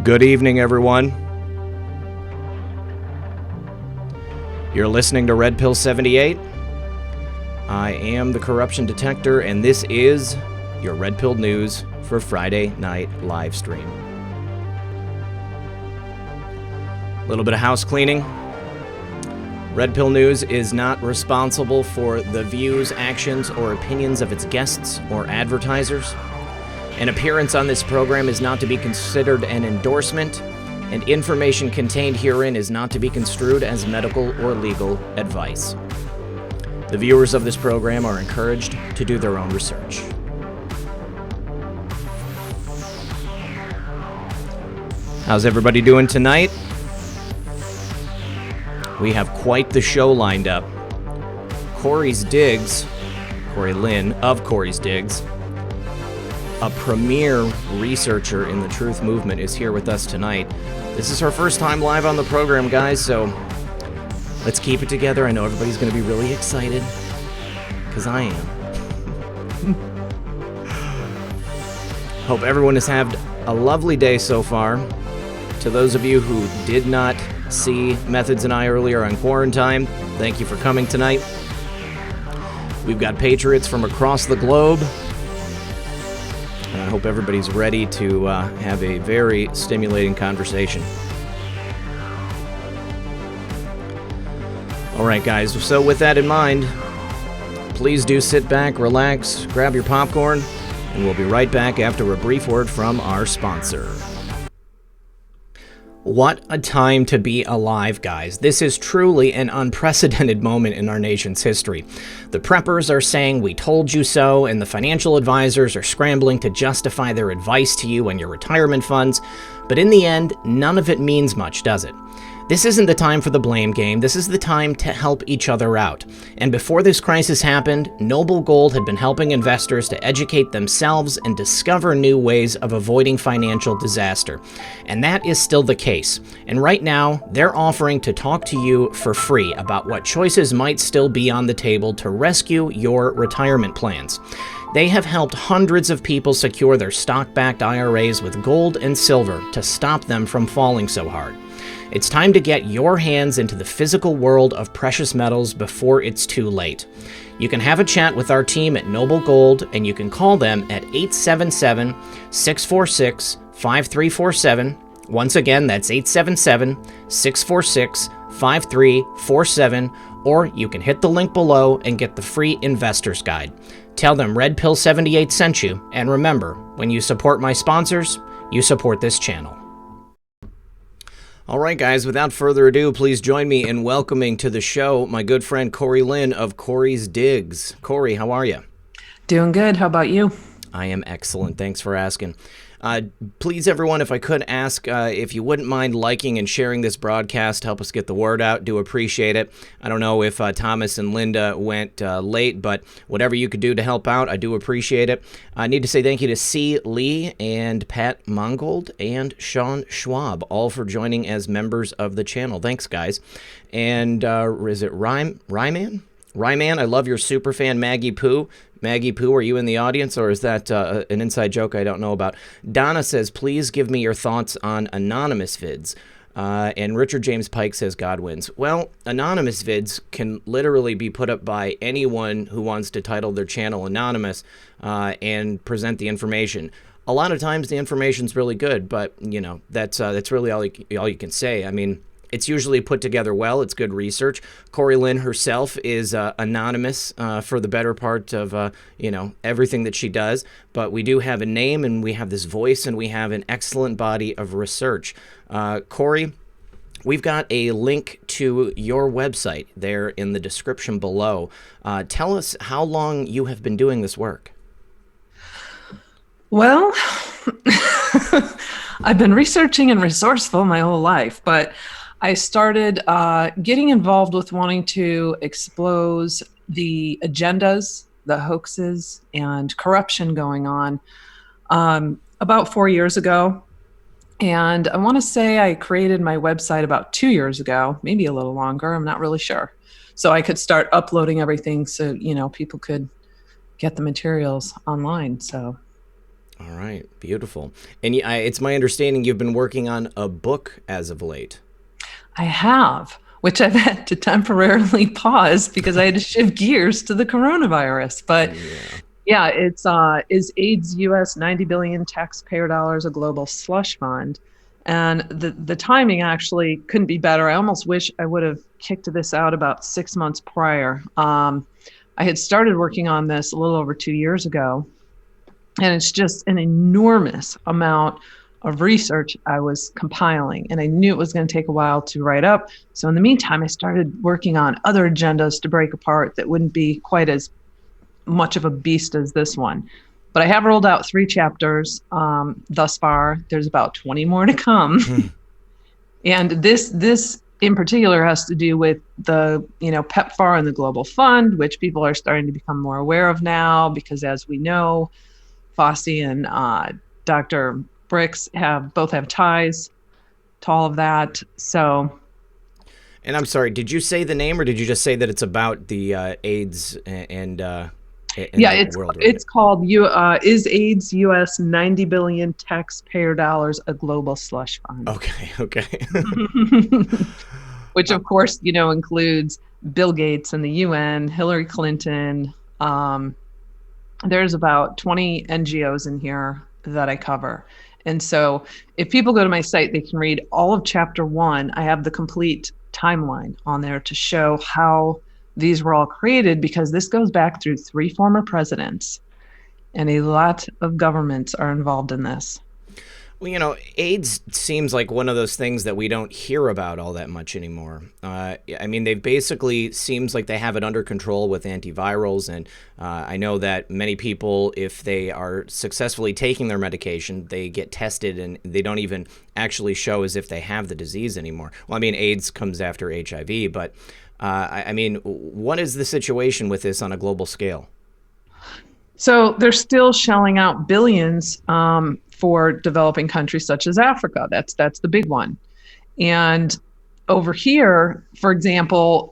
Good evening, everyone. You're listening to Red Pill 78. I am the corruption detector, and this is your Red Pill news for Friday night live stream. A little bit of house cleaning. Red Pill News is not responsible for the views, actions, or opinions of its guests or advertisers. An appearance on this program is not to be considered an endorsement, and information contained herein is not to be construed as medical or legal advice. The viewers of this program are encouraged to do their own research. How's everybody doing tonight? We have quite the show lined up. Corey's Digs, Corey Lynn of Corey's Digs, a premier researcher in the truth movement, is here with us tonight. This is her first time live on the program, guys, so let's keep it together. I know everybody's going to be really excited, because I am. Hope everyone has had a lovely day so far. To those of you who did not see Methods and I earlier on Quarantine, thank you for coming tonight. We've got patriots from across the globe. And I hope everybody's ready to have a very stimulating conversation. All right, guys, so with that in mind, please do sit back, relax, grab your popcorn, and we'll be right back after a brief word from our sponsor. What a time to be alive, guys. This is truly an unprecedented moment in our nation's history. The preppers are saying we told you so, and the financial advisors are scrambling to justify their advice to you and your retirement funds. But in the end, none of it means much, does it? This isn't the time for the blame game. This is the time to help each other out. And before this crisis happened, Noble Gold had been helping investors to educate themselves and discover new ways of avoiding financial disaster. And that is still the case. And right now, they're offering to talk to you for free about what choices might still be on the table to rescue your retirement plans. They have helped hundreds of people secure their stock-backed IRAs with gold and silver to stop them from falling so hard. It's time to get your hands into the physical world of precious metals before it's too late. You can have a chat with our team at Noble Gold, and you can call them at 877-646-5347. Once again, that's 877-646-5347, or you can hit the link below and get the free Investor's Guide. Tell them Red Pill 78 sent you, and remember, when you support my sponsors, you support this channel. All right, guys, without further ado, please join me in welcoming to the show my good friend Corey Lynn of Corey's Digs. Corey, how are you? Doing good. How about you? I am excellent. Thanks for asking. Please, everyone, if I could ask if you wouldn't mind liking and sharing this broadcast, help us get the word out. Do appreciate it. I don't know if Thomas and Linda went late, but whatever you could do to help out, I do appreciate it. I need to say thank you to C. Lee and Pat Mongold and Sean Schwab, all for joining as members of the channel. Thanks, guys. And is it Ryman? Ryman, I love your super fan, Maggie Pooh. Maggie Pooh, are you in the audience, or is that an inside joke I don't know about? Donna says, please give me your thoughts on anonymous vids. And Richard James Pike says, God wins. Well, anonymous vids can literally be put up by anyone who wants to title their channel anonymous and present the information. A lot of times the information's really good, but, you know, that's really all you can say. I mean, it's usually put together well. It's good research. Corey Lynn herself is anonymous for the better part of, everything that she does. But we do have a name, and we have this voice, and we have an excellent body of research. Corey, we've got a link to your website there in the description below. Tell us how long you have been doing this work. Well, I've been researching and resourceful my whole life, but I started getting involved with wanting to expose the agendas, the hoaxes, and corruption going on about 4 years ago. And I want to say I created my website about 2 years ago, maybe a little longer. I'm not really sure. So I could start uploading everything so, people could get the materials online. So All right, beautiful. And it's my understanding you've been working on a book as of late. I have, which I've had to temporarily pause because I had to shift gears to the coronavirus. But yeah, it's is AIDS US 90 billion taxpayer dollars a global slush fund? And the timing actually couldn't be better. I almost wish I would have kicked this out about 6 months prior. I had started working on this a little over 2 years ago, and it's just an enormous amount of research I was compiling, and I knew it was going to take a while to write up. So in the meantime, I started working on other agendas to break apart that wouldn't be quite as much of a beast as this one. But I have rolled out 3 chapters thus far. There's about 20 more to come. And this in particular has to do with the, PEPFAR and the Global Fund, which people are starting to become more aware of now, because as we know, Fossey and Dr. Bricks both have ties to all of that. So, and I'm sorry, did you say the name, or did you just say that it's about the AIDS and yeah, it's called Is AIDS US 90 billion taxpayer dollars a global slush fund? Okay. Which of course, includes Bill Gates and the UN, Hillary Clinton. There's about 20 NGOs in here that I cover. And so if people go to my site, they can read all of chapter 1. I have the complete timeline on there to show how these were all created, because this goes back through 3 former presidents, and a lot of governments are involved in this. Well, AIDS seems like one of those things that we don't hear about all that much anymore. They basically seems like they have it under control with antivirals, and I know that many people, if they are successfully taking their medication, they get tested and they don't even actually show as if they have the disease anymore. Well, AIDS comes after HIV, but what is the situation with this on a global scale? So they're still shelling out billions for developing countries such as Africa. That's the big one. And over here, for example,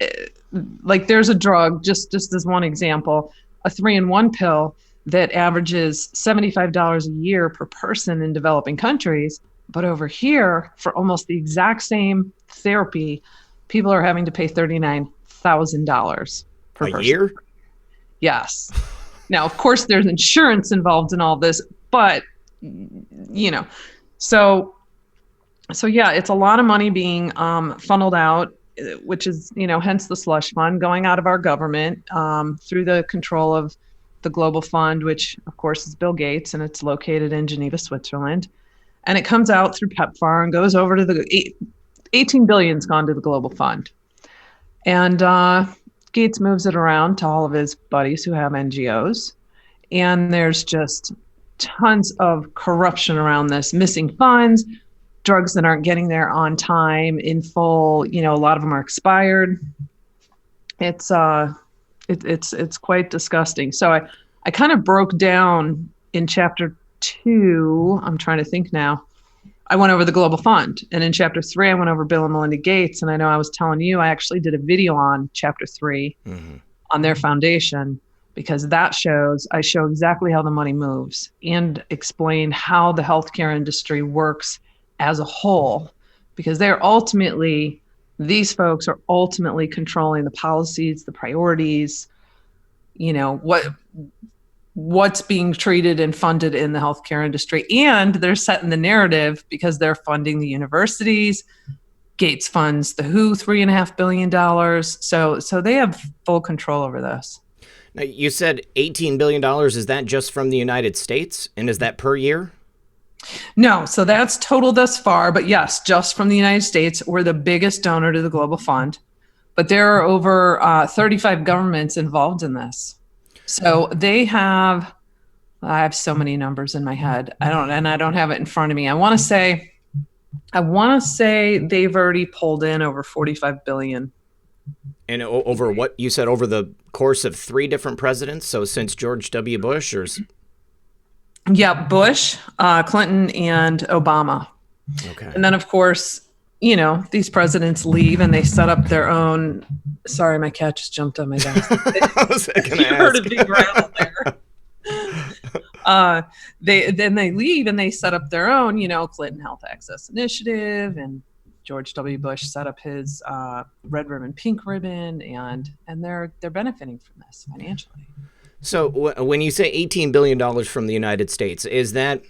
like there's a drug, just as one example, a 3-in-1 pill that averages $75 a year per person in developing countries. But over here, for almost the exact same therapy, people are having to pay $39,000 per person. A year? Yes. Now, of course, there's insurance involved in all this, but, so yeah, it's a lot of money being funneled out, which is, hence the slush fund going out of our government through the control of the Global Fund, which, of course, is Bill Gates, and it's located in Geneva, Switzerland. And it comes out through PEPFAR and goes over to the 18 billion's gone to the Global Fund. And Gates moves it around to all of his buddies who have NGOs. And there's just tons of corruption around this, missing funds, drugs that aren't getting there on time, in full. A lot of them are expired. It's quite disgusting. So I kind of broke down in chapter 2. I'm trying to think now. I went over the Global Fund, and in chapter 3, I went over Bill and Melinda Gates. And I know I was telling you, I actually did a video on chapter 3 on their foundation, because I show exactly how the money moves and explain how the healthcare industry works as a whole, because these folks are ultimately controlling the policies, the priorities, what's being treated and funded in the healthcare industry. And they're setting the narrative because they're funding the universities. Gates funds the WHO $3.5 billion. So they have full control over this. Now, you said $18 billion. Is that just from the United States? And is that per year? No, so that's total thus far. But yes, just from the United States. We're the biggest donor to the Global Fund. But there are over 35 governments involved in this. So I have so many numbers in my head. I don't have it in front of me. I want to say they've already pulled in over 45 billion. And over what you said, over the course of 3 different presidents. So since George W. Bush, yeah, Bush, Clinton, and Obama. Okay. And then of course, these presidents leave and they set up their own. Sorry, my cat just jumped on my desk. I was going to ask. You heard a big rattle there. they leave and they set up their own, Clinton Health Access Initiative, and George W. Bush set up his red ribbon, pink ribbon, and they're benefiting from this financially. So when you say $18 billion from the United States, is that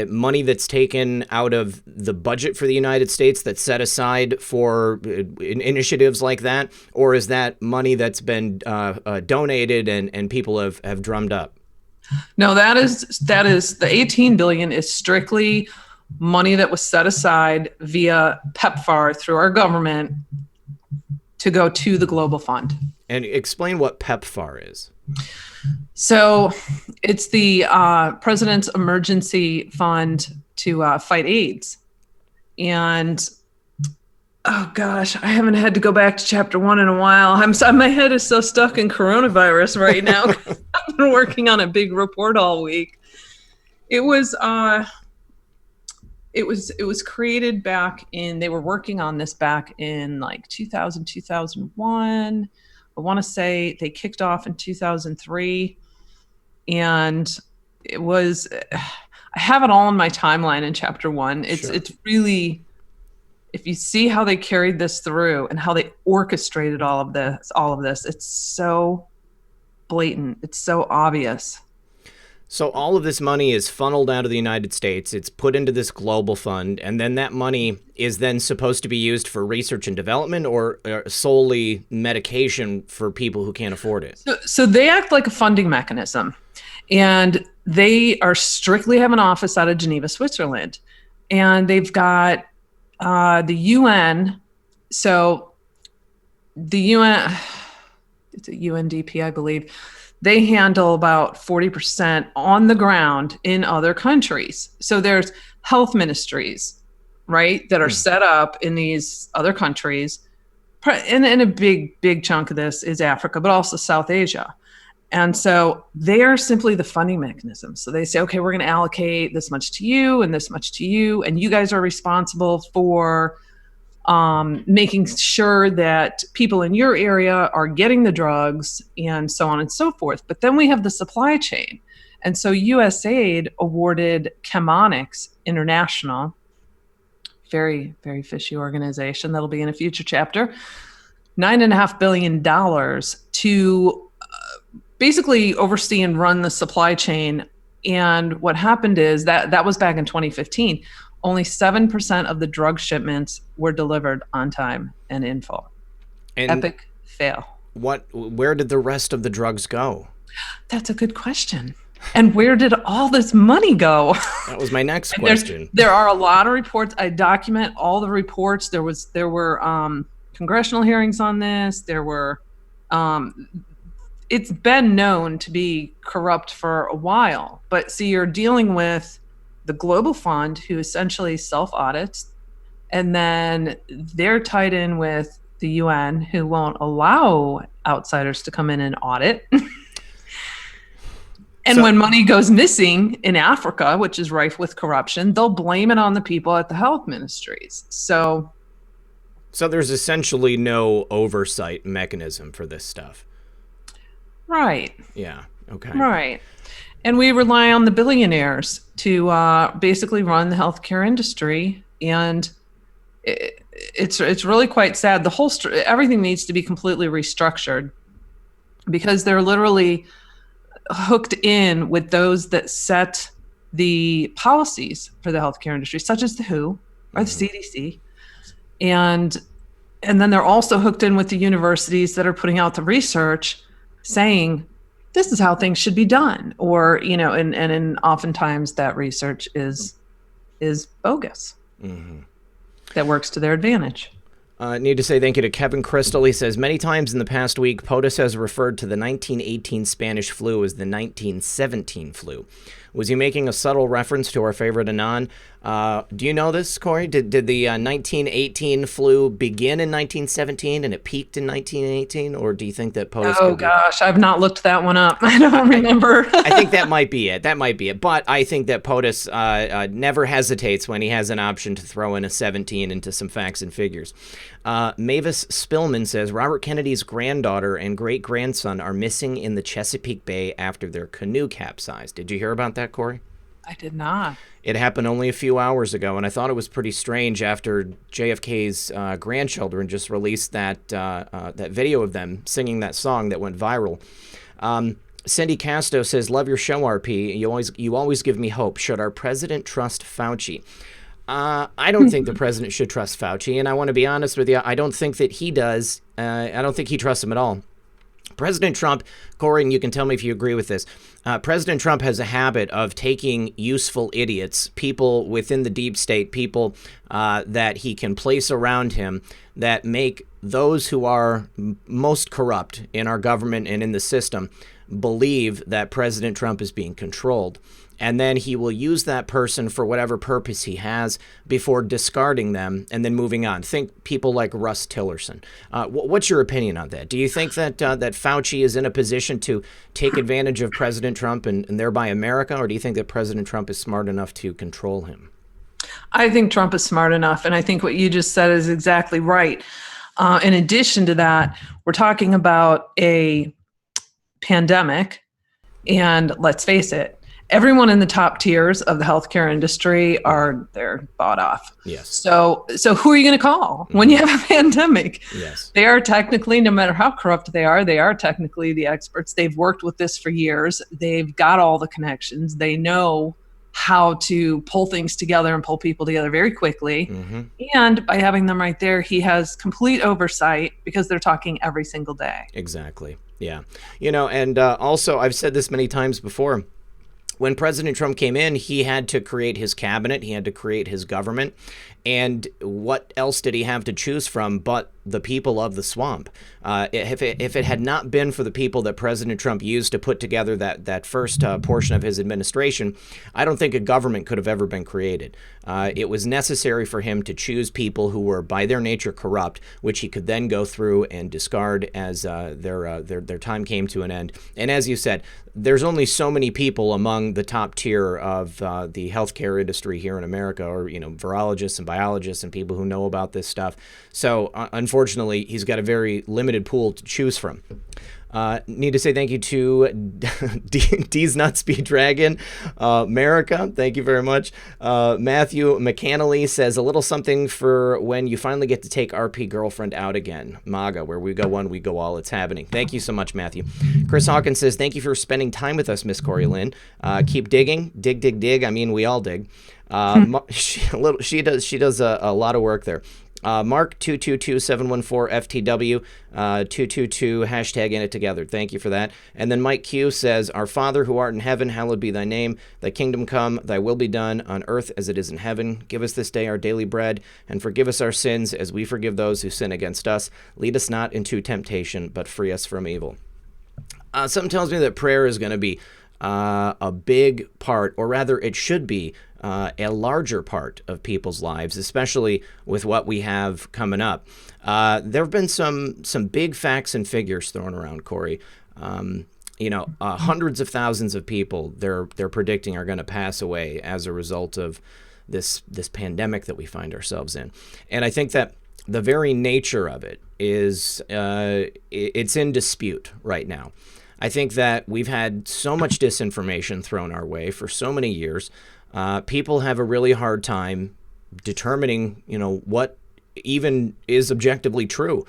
money that's taken out of the budget for the United States that's set aside for initiatives like that? Or is that money that's been donated and people have drummed up? No, that is the 18 billion is strictly money that was set aside via PEPFAR through our government to go to the Global Fund. And explain what PEPFAR is. So it's the President's Emergency Fund to fight AIDS. And oh gosh, I haven't had to go back to chapter 1 in a while. My head is so stuck in coronavirus right now. I've been working on a big report all week. It was created back in, they were working on this back in like 2000, 2001. I want to say they kicked off in 2003. And it was, I have it all in my timeline in chapter 1. It's really, if you see how they carried this through and how they orchestrated all of this, it's so blatant. It's so obvious. So all of this money is funneled out of the United States. It's put into this global fund, and then that money is then supposed to be used for research and development or solely medication for people who can't afford it. So they act like a funding mechanism, and they are strictly have an office out of Geneva, Switzerland, and they've got the UN. So the UN, it's a UNDP, I believe. They handle about 40% on the ground in other countries. So there's health ministries, right, that are set up in these other countries. And a big chunk of this is Africa, but also South Asia. And so they are simply the funding mechanism. So they say, okay, we're going to allocate this much to you and this much to you, and you guys are responsible for making sure that people in your area are getting the drugs and so on and so forth. But then we have the supply chain. And so USAID awarded Chemonics International, very, very fishy organization that'll be in a future chapter, $9.5 billion to basically oversee and run the supply chain. And what happened is that was back in 2015. Only 7% of the drug shipments were delivered on time and in full. And epic fail. Where did the rest of the drugs go? That's a good question. And where did all this money go? That was my next question. There are a lot of reports. I document all the reports. There were congressional hearings on this. There were. It's been known to be corrupt for a while. But see, you're dealing with the Global Fund, who essentially self-audits, and then they're tied in with the UN, who won't allow outsiders to come in and audit. And when money goes missing in Africa, which is rife with corruption, they'll blame it on the people at the health ministries. So there's essentially no oversight mechanism for this stuff. Right. Yeah. Okay. Right. And we rely on the billionaires to basically run the healthcare industry, and it's really quite sad. The whole everything needs to be completely restructured, because they're literally hooked in with those that set the policies for the healthcare industry, such as the WHO or the CDC, and then they're also hooked in with the universities that are putting out the research, saying this is how things should be done, or and oftentimes that research is bogus. That works to their advantage. Need to say thank you to Kevin Crystal. He says, many times in the past week, POTUS has referred to the 1918 Spanish flu as the 1917 flu. Was he making a subtle reference to our favorite Anon? Do you know this, Corey? Did the 1918 flu begin in 1917 and it peaked in 1918? Or do you think that POTUS... Oh, gosh, I've not looked that one up. I don't remember. I think that might be it. But I think that POTUS never hesitates when he has an option to throw in a 17 into some facts and figures. Mavis Spillman says Robert Kennedy's granddaughter and great-grandson are missing in the Chesapeake Bay after their canoe capsized. Did you hear about that, Corey? I did not. It happened only a few hours ago, and I thought it was pretty strange after JFK's grandchildren just released that video of them singing that song that went viral. Cindy Casto says, love your show, RP. You always give me hope. Should our president trust Fauci? I don't think the president should trust Fauci, and I want to be honest with you. I don't think that he does. I don't think he trusts him at all. President Trump, Corey, and you can tell me if you agree with this. President Trump has a habit of taking useful idiots, people within the deep state, people that he can place around him that make those who are most corrupt in our government and in the system believe that President Trump is being controlled. And then he will use that person for whatever purpose he has before discarding them and then moving on. Think people like Russ Tillerson. What's your opinion on that? Do you think that that Fauci is in a position to take advantage of President Trump and thereby America, or do you think that President Trump is smart enough to control him? I think Trump is smart enough, and I think what you just said is exactly right. In addition to that, we're talking about a pandemic, and let's face it, everyone in the top tiers of the healthcare industry they're bought off. Yes. So who are you going to call when you have a pandemic? Yes. They are technically, no matter how corrupt they are technically the experts. They've worked with this for years. They've got all the connections. They know how to pull things together and pull people together very quickly. Mm-hmm. And by having them right there, he has complete oversight because they're talking every single day. Exactly. Yeah. And also I've said this many times before. When President Trump came in, he had to create his cabinet. He had to create his government. And what else did he have to choose from but the people of the swamp? If it had not been for the people that President Trump used to put together that first portion of his administration, I don't think a government could have ever been created. It was necessary for him to choose people who were by their nature corrupt, which he could then go through and discard as their time came to an end. And as you said, there's only so many people among the top tier of the healthcare industry here in America, or virologists and biologists and people who know about this stuff. So unfortunately, he's got a very limited pool to choose from. Need to say thank you to D's Not Speed Dragon, America. Thank you very much. Matthew McCannally says a little something for when you finally get to take RP girlfriend out again. MAGA, where we go one, we go all. It's happening. Thank you so much, Matthew. Chris Hawkins says thank you for spending time with us, Miss Corey Lynn. Keep digging, dig. I mean, we all dig. She does a lot of work there. Mark 222714 FTW 222 hashtag in it together. Thank you for that. And then Mike Q says, Our Father who art in heaven, hallowed be thy name. Thy kingdom come, thy will be done on earth as it is in heaven. Give us this day our daily bread, and forgive us our sins as we forgive those who sin against us. Lead us not into temptation, but free us from evil. Something tells me that prayer is going to be a big part, or rather it should be a larger part of people's lives, especially with what we have coming up. There have been some big facts and figures thrown around, Corey. Hundreds of thousands of people they're predicting are going to pass away as a result of this pandemic that we find ourselves in. And I think that the very nature of it is it's in dispute right now. I think that we've had so much disinformation thrown our way for so many years. People have a really hard time determining, what even is objectively true.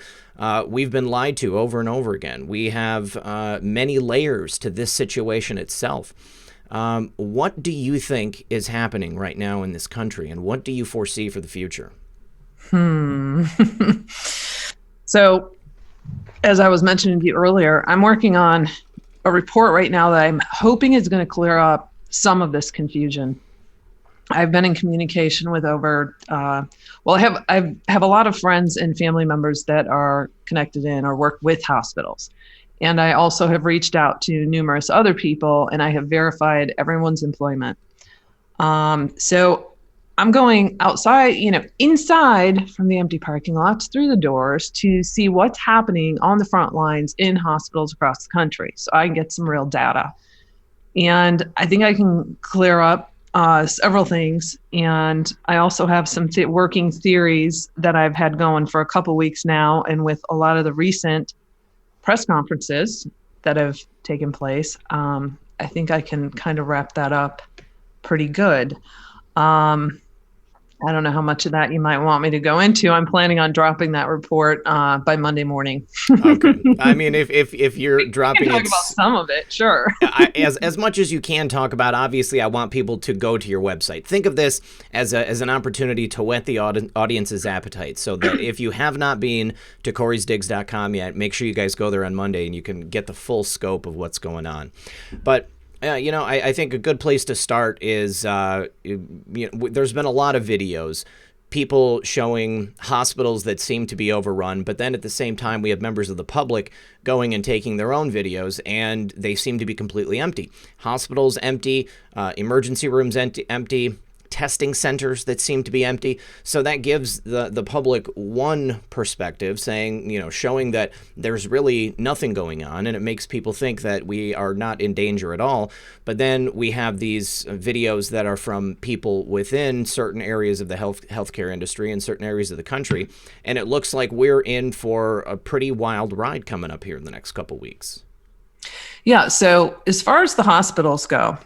We've been lied to over and over again. We have many layers to this situation itself. What do you think is happening right now in this country, and what do you foresee for the future? So, as I was mentioning to you earlier, I'm working on a report right now that I'm hoping is going to clear up some of this confusion. I've been in communication with over, I have a lot of friends and family members that are connected in or work with hospitals. And I also have reached out to numerous other people, and I have verified everyone's employment. So I'm going outside, inside from the empty parking lots through the doors to see what's happening on the front lines in hospitals across the country, so I can get some real data. And I think I can clear up several things. And I also have some working theories that I've had going for a couple weeks now. And with a lot of the recent press conferences that have taken place, I think I can kind of wrap that up pretty good. I don't know how much of that you might want me to go into. I'm planning on dropping that report by Monday morning. Okay. I mean, if you're dropping talk about some of it, sure. as much as you can talk about, obviously, I want people to go to your website. Think of this as an opportunity to whet the audience's appetite, so that if you have not been to corysdigs.com yet, make sure you guys go there on Monday and you can get the full scope of what's going on. But I think a good place to start is, there's been a lot of videos, people showing hospitals that seem to be overrun, but then at the same time, we have members of the public going and taking their own videos, and they seem to be completely empty. Hospitals empty, emergency rooms empty, testing centers that seem to be empty. So that gives the public one perspective, saying, showing that there's really nothing going on, and it makes people think that we are not in danger at all. But then we have these videos that are from people within certain areas of the healthcare industry in certain areas of the country, and it looks like we're in for a pretty wild ride coming up here in the next couple weeks. Yeah, so as far as the hospitals go,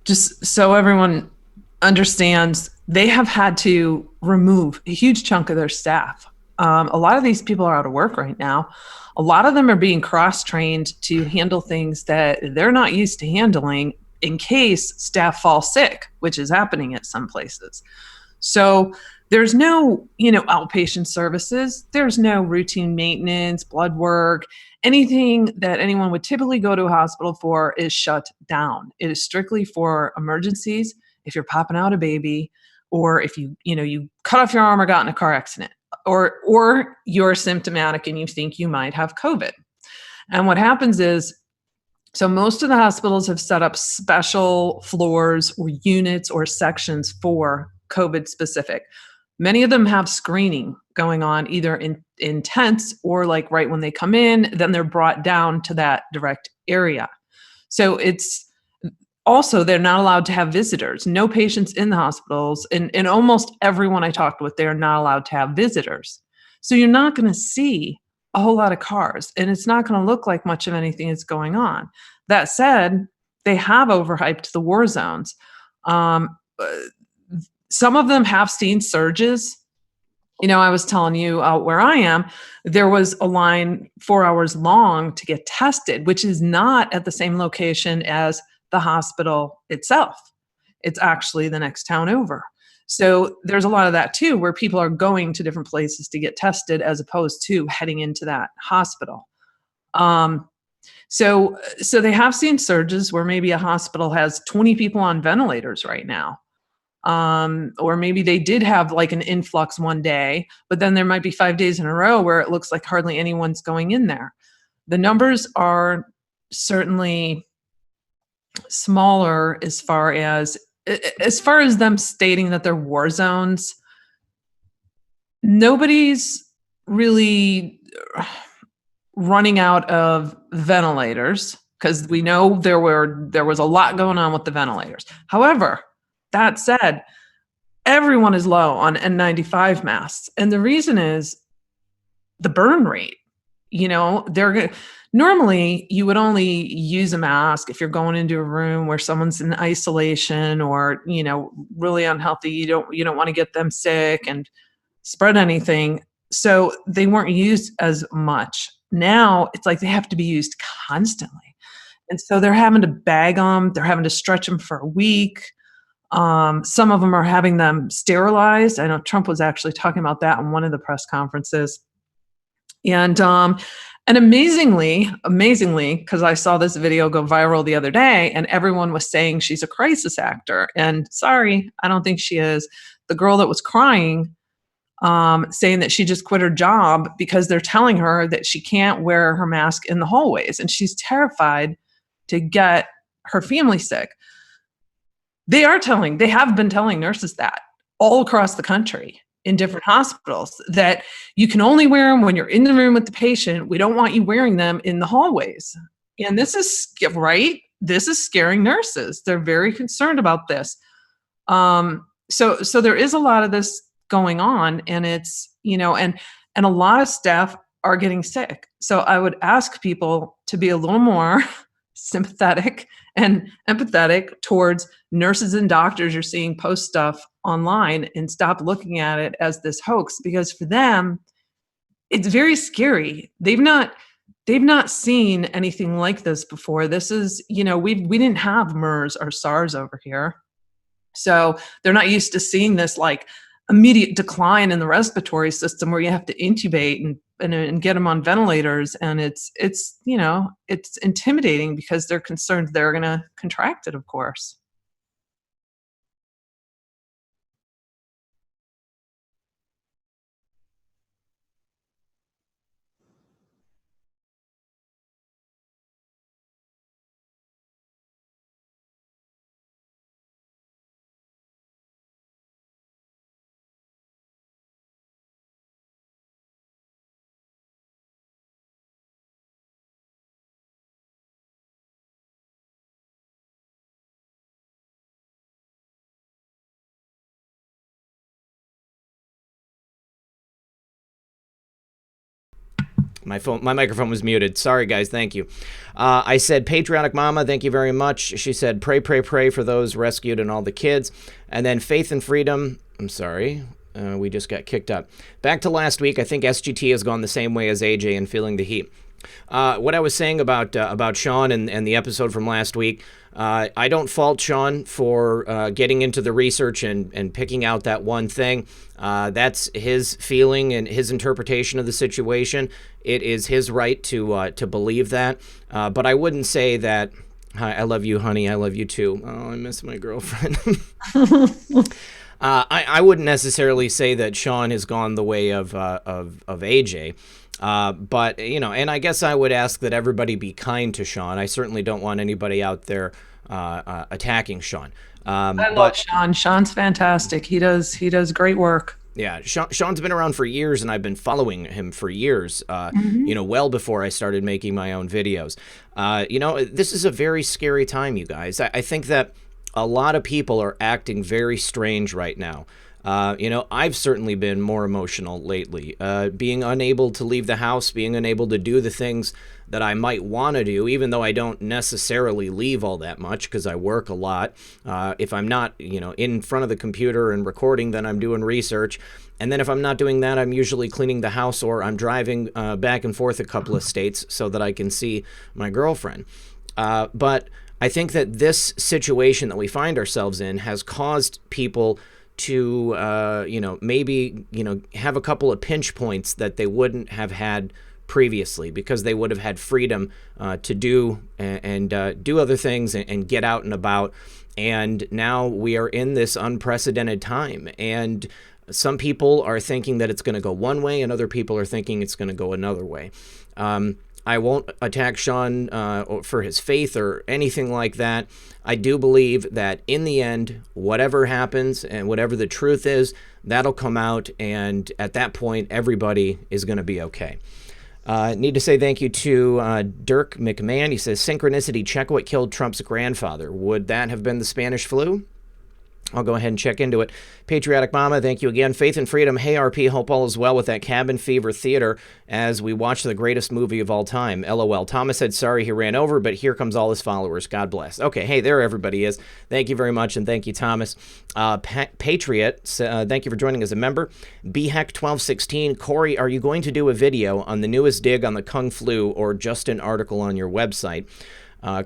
just so everyone understands, they have had to remove a huge chunk of their staff. A lot of these people are out of work right now. A lot of them are being cross-trained to handle things that they're not used to handling in case staff fall sick, which is happening at some places. So there's no, outpatient services. There's no routine maintenance, blood work. Anything that anyone would typically go to a hospital for is shut down. It is strictly for emergencies. If you're popping out a baby, or if you cut off your arm or got in a car accident, or you're symptomatic and you think you might have COVID. And what happens is, so most of the hospitals have set up special floors or units or sections for COVID specific. Many of them have screening going on either in tents or like right when they come in, then they're brought down to that direct area. So also, they're not allowed to have visitors. No patients in the hospitals. And almost everyone I talked with, they're not allowed to have visitors. So you're not going to see a whole lot of cars, and it's not going to look like much of anything is going on. That said, they have overhyped the war zones. Some of them have seen surges. I was telling you where I am, there was a line 4 hours long to get tested, which is not at the same location as the hospital itself. It's actually the next town over. So there's a lot of that too, where people are going to different places to get tested as opposed to heading into that hospital. So they have seen surges where maybe a hospital has 20 people on ventilators right now. Or maybe they did have like an influx one day, but then there might be 5 days in a row where it looks like hardly anyone's going in there. The numbers are certainly smaller as far as them stating that they're war zones. Nobody's really running out of ventilators, because we know there was a lot going on with the ventilators. However, that said, everyone is low on N95 masks, and the reason is the burn rate. Normally, you would only use a mask if you're going into a room where someone's in isolation or, really unhealthy. You don't want to get them sick and spread anything. So they weren't used as much. Now it's like they have to be used constantly. And so they're having to bag them. They're having to stretch them for a week. Some of them are having them sterilized. I know Trump was actually talking about that in one of the press conferences. And amazingly, because I saw this video go viral the other day, and everyone was saying she's a crisis actor. And sorry, I don't think she is. The girl that was crying, saying that she just quit her job because they're telling her that she can't wear her mask in the hallways, and she's terrified to get her family sick. They have been telling nurses that all across the country in different hospitals, that you can only wear them when you're in the room with the patient. We don't want you wearing them in the hallways. And this is right. this is scaring nurses. They're very concerned about this. So there is a lot of this going on, and it's, and a lot of staff are getting sick. So I would ask people to be a little more sympathetic and empathetic towards nurses and doctors you're seeing post stuff online, and stop looking at it as this hoax, because for them, it's very scary. They've not seen anything like this before. This is, we didn't have MERS or SARS over here. So they're not used to seeing this like immediate decline in the respiratory system where you have to intubate and get them on ventilators. And it's intimidating because they're concerned they're going to contract it, of course. My microphone was muted. Sorry, guys. Thank you. I said, Patriotic Mama, thank you very much. She said, pray, pray, pray for those rescued and all the kids. And then Faith and Freedom. I'm sorry. We just got kicked up. Back to last week. I think SGT has gone the same way as AJ in Feeling the Heat. What I was saying about Sean and the episode from last week, I don't fault Sean for getting into the research and picking out that one thing. That's his feeling and his interpretation of the situation. It is his right to believe that. But I wouldn't say that. Hi, I love you, honey. I love you too. Oh, I miss my girlfriend. I wouldn't necessarily say that Sean has gone the way of AJ. But, and I guess I would ask that everybody be kind to Sean. I certainly don't want anybody out there attacking Sean. I love Sean. Sean's fantastic. He does great work. Yeah, Sean's been around for years, and I've been following him for years, well before I started making my own videos. This is a very scary time, you guys. I think that a lot of people are acting very strange right now. I've certainly been more emotional lately, being unable to leave the house, being unable to do the things that I might want to do, even though I don't necessarily leave all that much because I work a lot. If I'm not, in front of the computer and recording, then I'm doing research. And then if I'm not doing that, I'm usually cleaning the house, or I'm driving back and forth a couple of states so that I can see my girlfriend. But I think that this situation that we find ourselves in has caused people to, maybe, have a couple of pinch points that they wouldn't have had previously, because they would have had freedom to do and do other things and get out and about. And now we are in this unprecedented time. And some people are thinking that it's going to go one way, and other people are thinking it's going to go another way. I won't attack Sean for his faith or anything like that. I do believe that in the end, whatever happens and whatever the truth is, that'll come out. And at that point, everybody is going to be okay. Need to say thank you to Dirk McMahon. He says, synchronicity, check what killed Trump's grandfather. Would that have been the Spanish flu? I'll go ahead and check into it. Patriotic Mama, thank you again. Faith and Freedom, hey RP, hope all is well with that cabin fever theater as we watch the greatest movie of all time. LOL. Thomas said sorry he ran over, but here comes all his followers. God bless. Okay, hey, there everybody is. Thank you very much, and thank you, Thomas. Patriot, thank you for joining as a member. BHEC1216, Corey, are you going to do a video on the newest dig on the Kung Flu or just an article on your website?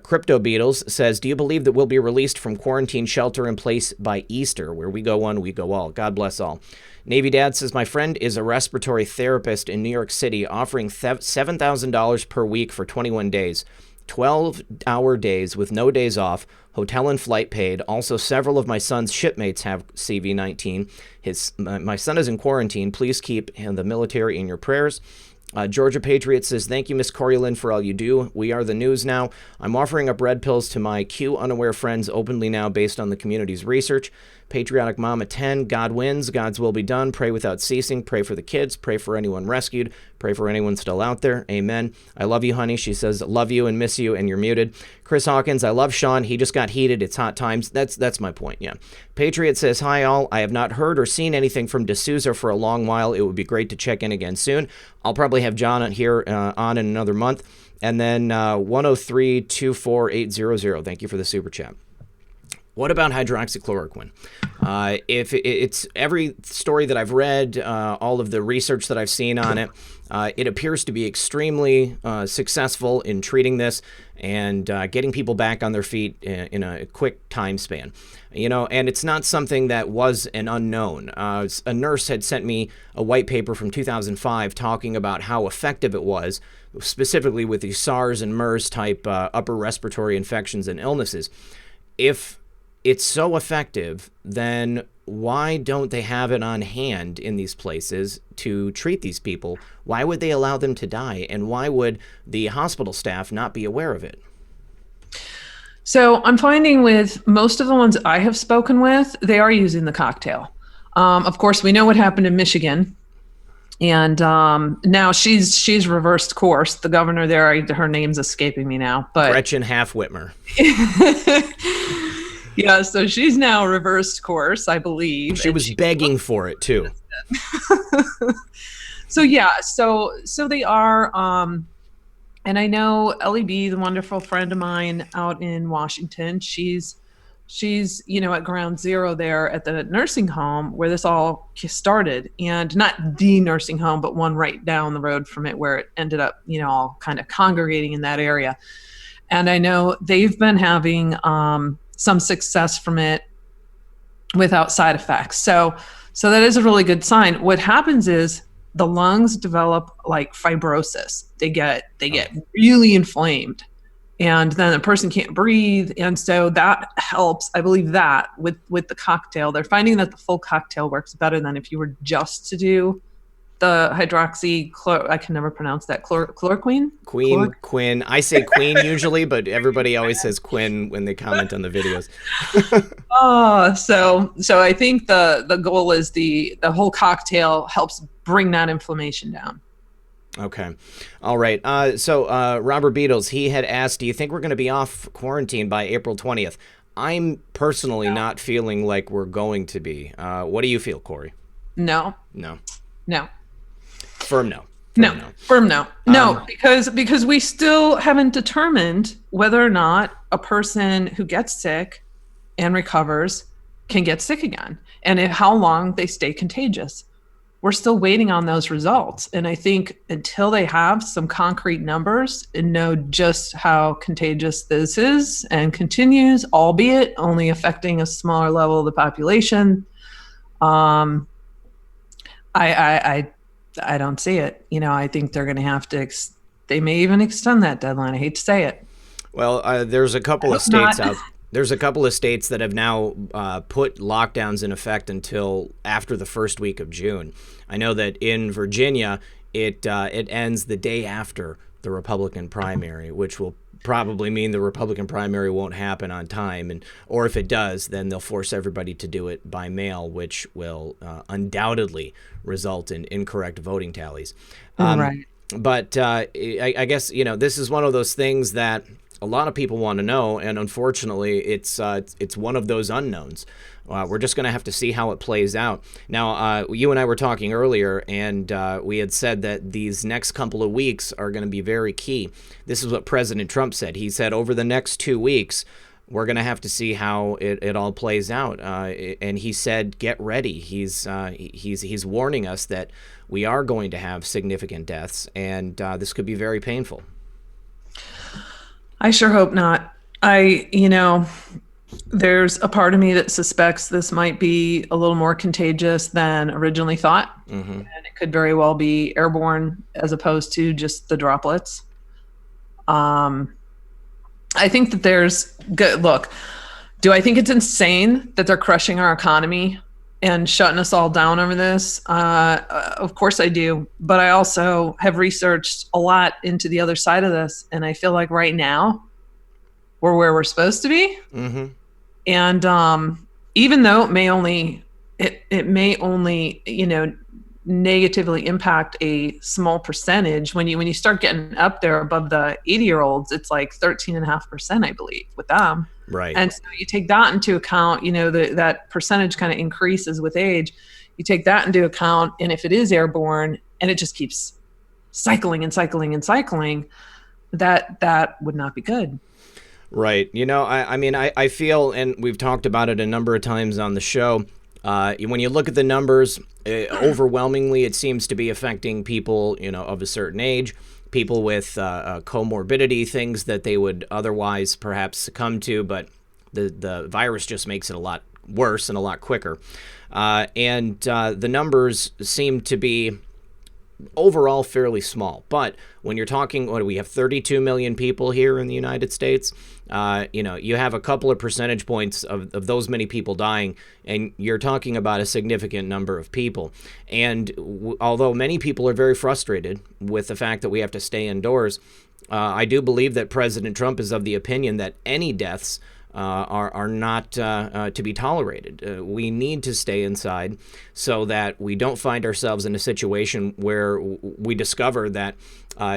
Crypto Beatles says, do you believe that we'll be released from quarantine shelter in place by Easter? Where we go one, we go all. God bless all. Navy Dad says, my friend is a respiratory therapist in New York City offering $7,000 per week for 21 days. 12-hour days with no days off, hotel and flight paid. Also, several of my son's shipmates have CV-19. My son is in quarantine. Please keep the military in your prayers. Georgia Patriot says, thank you, Miss Coriolan, for all you do. We are the news now. I'm offering up red pills to my Q unaware friends openly now based on the community's research. Patriotic Mama 10, God wins, God's will be done. Pray without ceasing. Pray for the kids. Pray for anyone rescued. Pray for anyone still out there. Amen. I love you, honey. She says, love you and miss you, and you're muted. Chris Hawkins, I love Sean. He just got heated. It's hot times. That's my point, yeah. Patriot says, hi, all. I have not heard or seen anything from D'Souza for a long while. It would be great to check in again soon. I'll probably have John here on in another month. And then 103-24800. Thank you for the super chat. What about hydroxychloroquine? If it's every story that I've read, all of the research that I've seen on it, it appears to be extremely successful in treating this and getting people back on their feet in a quick time span. You know, and it's not something that was an unknown. A nurse had sent me a white paper from 2005 talking about how effective it was, specifically with the SARS and MERS type upper respiratory infections and illnesses. If it's so effective, then why don't they have it on hand in these places to treat these people? Why would they allow them to die? And why would the hospital staff not be aware of it? So I'm finding with most of the ones I have spoken with, they are using the cocktail. Of course, we know what happened in Michigan. And now she's reversed course. The governor there, her name's escaping me now. But Gretchen Half-Whitmer. Yeah, so she's now reversed course, I believe. She was begging for it too. So yeah, so they are, and I know Ellie B, the wonderful friend of mine out in Washington, she's at ground zero there at the nursing home where this all started, and not the nursing home, but one right down the road from it where it ended up, all kind of congregating in that area. And I know they've been having some success from it without side effects. So that is a really good sign. What happens is the lungs develop like fibrosis. They get really inflamed, and then the person can't breathe. And so that helps, I believe, that with the cocktail. They're finding that the full cocktail works better than if you were just to do the I can never pronounce that. Chloroquine? Quinn. I say queen usually, but everybody always says Quinn when they comment on the videos. So I think the goal is the whole cocktail helps bring that inflammation down. Okay. All right. So Robert Beatles, he had asked, do you think we're going to be off quarantine by April 20th? I'm personally not feeling like we're going to be. What do you feel, Corey? No. Firm no. Firm no. No, because we still haven't determined whether or not a person who gets sick and recovers can get sick again, and how long they stay contagious. We're still waiting on those results. And I think until they have some concrete numbers and know just how contagious this is and continues, albeit only affecting a smaller level of the population, I don't see it. I think they're going to have to, they may even extend that deadline. I hate to say it. Well, there's a couple of states out. There's a couple of states that have now put lockdowns in effect until after the first week of June. I know that in Virginia, it ends the day after the Republican primary, which will probably mean the Republican primary won't happen on time, or if it does, then they'll force everybody to do it by mail, which will undoubtedly result in incorrect voting tallies. Right. But I guess this is one of those things that a lot of people want to know, and unfortunately, it's one of those unknowns. We're just going to have to see how it plays out. Now, you and I were talking earlier, and we had said that these next couple of weeks are going to be very key. This is what President Trump said. He said over the next 2 weeks, we're going to have to see how it all plays out. And he said, get ready. He's warning us that we are going to have significant deaths, and this could be very painful. I sure hope not. There's a part of me that suspects this might be a little more contagious than originally thought. Mm-hmm. And it could very well be airborne as opposed to just the droplets. I think that there's good. Look, do I think it's insane that they're crushing our economy and shutting us all down over this? Of course I do. But I also have researched a lot into the other side of this. And I feel like right now we're where we're supposed to be. Mm-hmm. And even though it may only, negatively impact a small percentage, when you start getting up there above the 80-year-olds, it's like 13.5%, I believe, with them. Right. And so you take that into account, that percentage kind of increases with age. You take that into account, and if it is airborne and it just keeps cycling and cycling and cycling, that would not be good. Right. I mean, I feel, and we've talked about it a number of times on the show, when you look at the numbers, overwhelmingly, it seems to be affecting people, of a certain age, people with comorbidity, things that they would otherwise perhaps succumb to, but the virus just makes it a lot worse and a lot quicker. And the numbers seem to be overall fairly small. But when you're talking, what do we have, 32 million people here in the United States? You have a couple of percentage points of those many people dying, and you're talking about a significant number of people. And although many people are very frustrated with the fact that we have to stay indoors, I do believe that President Trump is of the opinion that any deaths are not to be tolerated. We need to stay inside so that we don't find ourselves in a situation where we discover that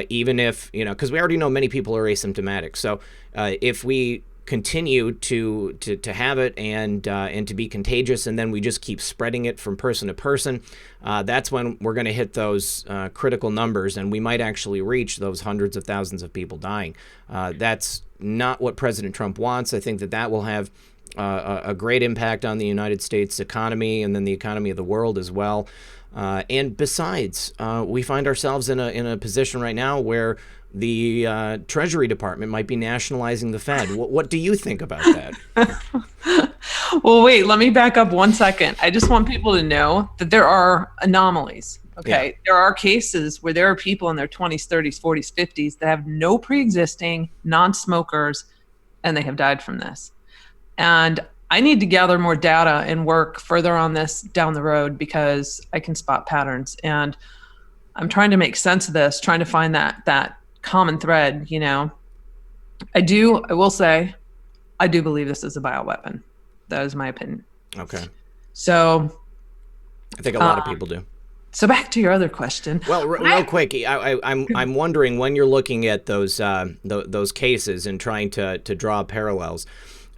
even if, because we already know many people are asymptomatic. So if we continue to have it and to be contagious, and then we just keep spreading it from person to person, that's when we're going to hit those critical numbers, and we might actually reach those hundreds of thousands of people dying. That's not what President Trump wants. I think that will have a great impact on the United States economy, and then the economy of the world as well. And besides, we find ourselves in a position right now where the Treasury Department might be nationalizing the Fed. What do you think about that? Well, wait, let me back up 1 second. I just want people to know that there are anomalies. Okay. Yeah. There are cases where there are people in their 20s, 30s, 40s, 50s that have no pre-existing non-smokers, and they have died from this. And I need to gather more data and work further on this down the road, because I can spot patterns, and I'm trying to make sense of this, trying to find that common thread. I will say, I do believe this is a bioweapon. That is my opinion. Okay. So I think a lot of people do. So back to your other question. Well, real quick, I'm wondering, when you're looking at those cases and trying to draw parallels,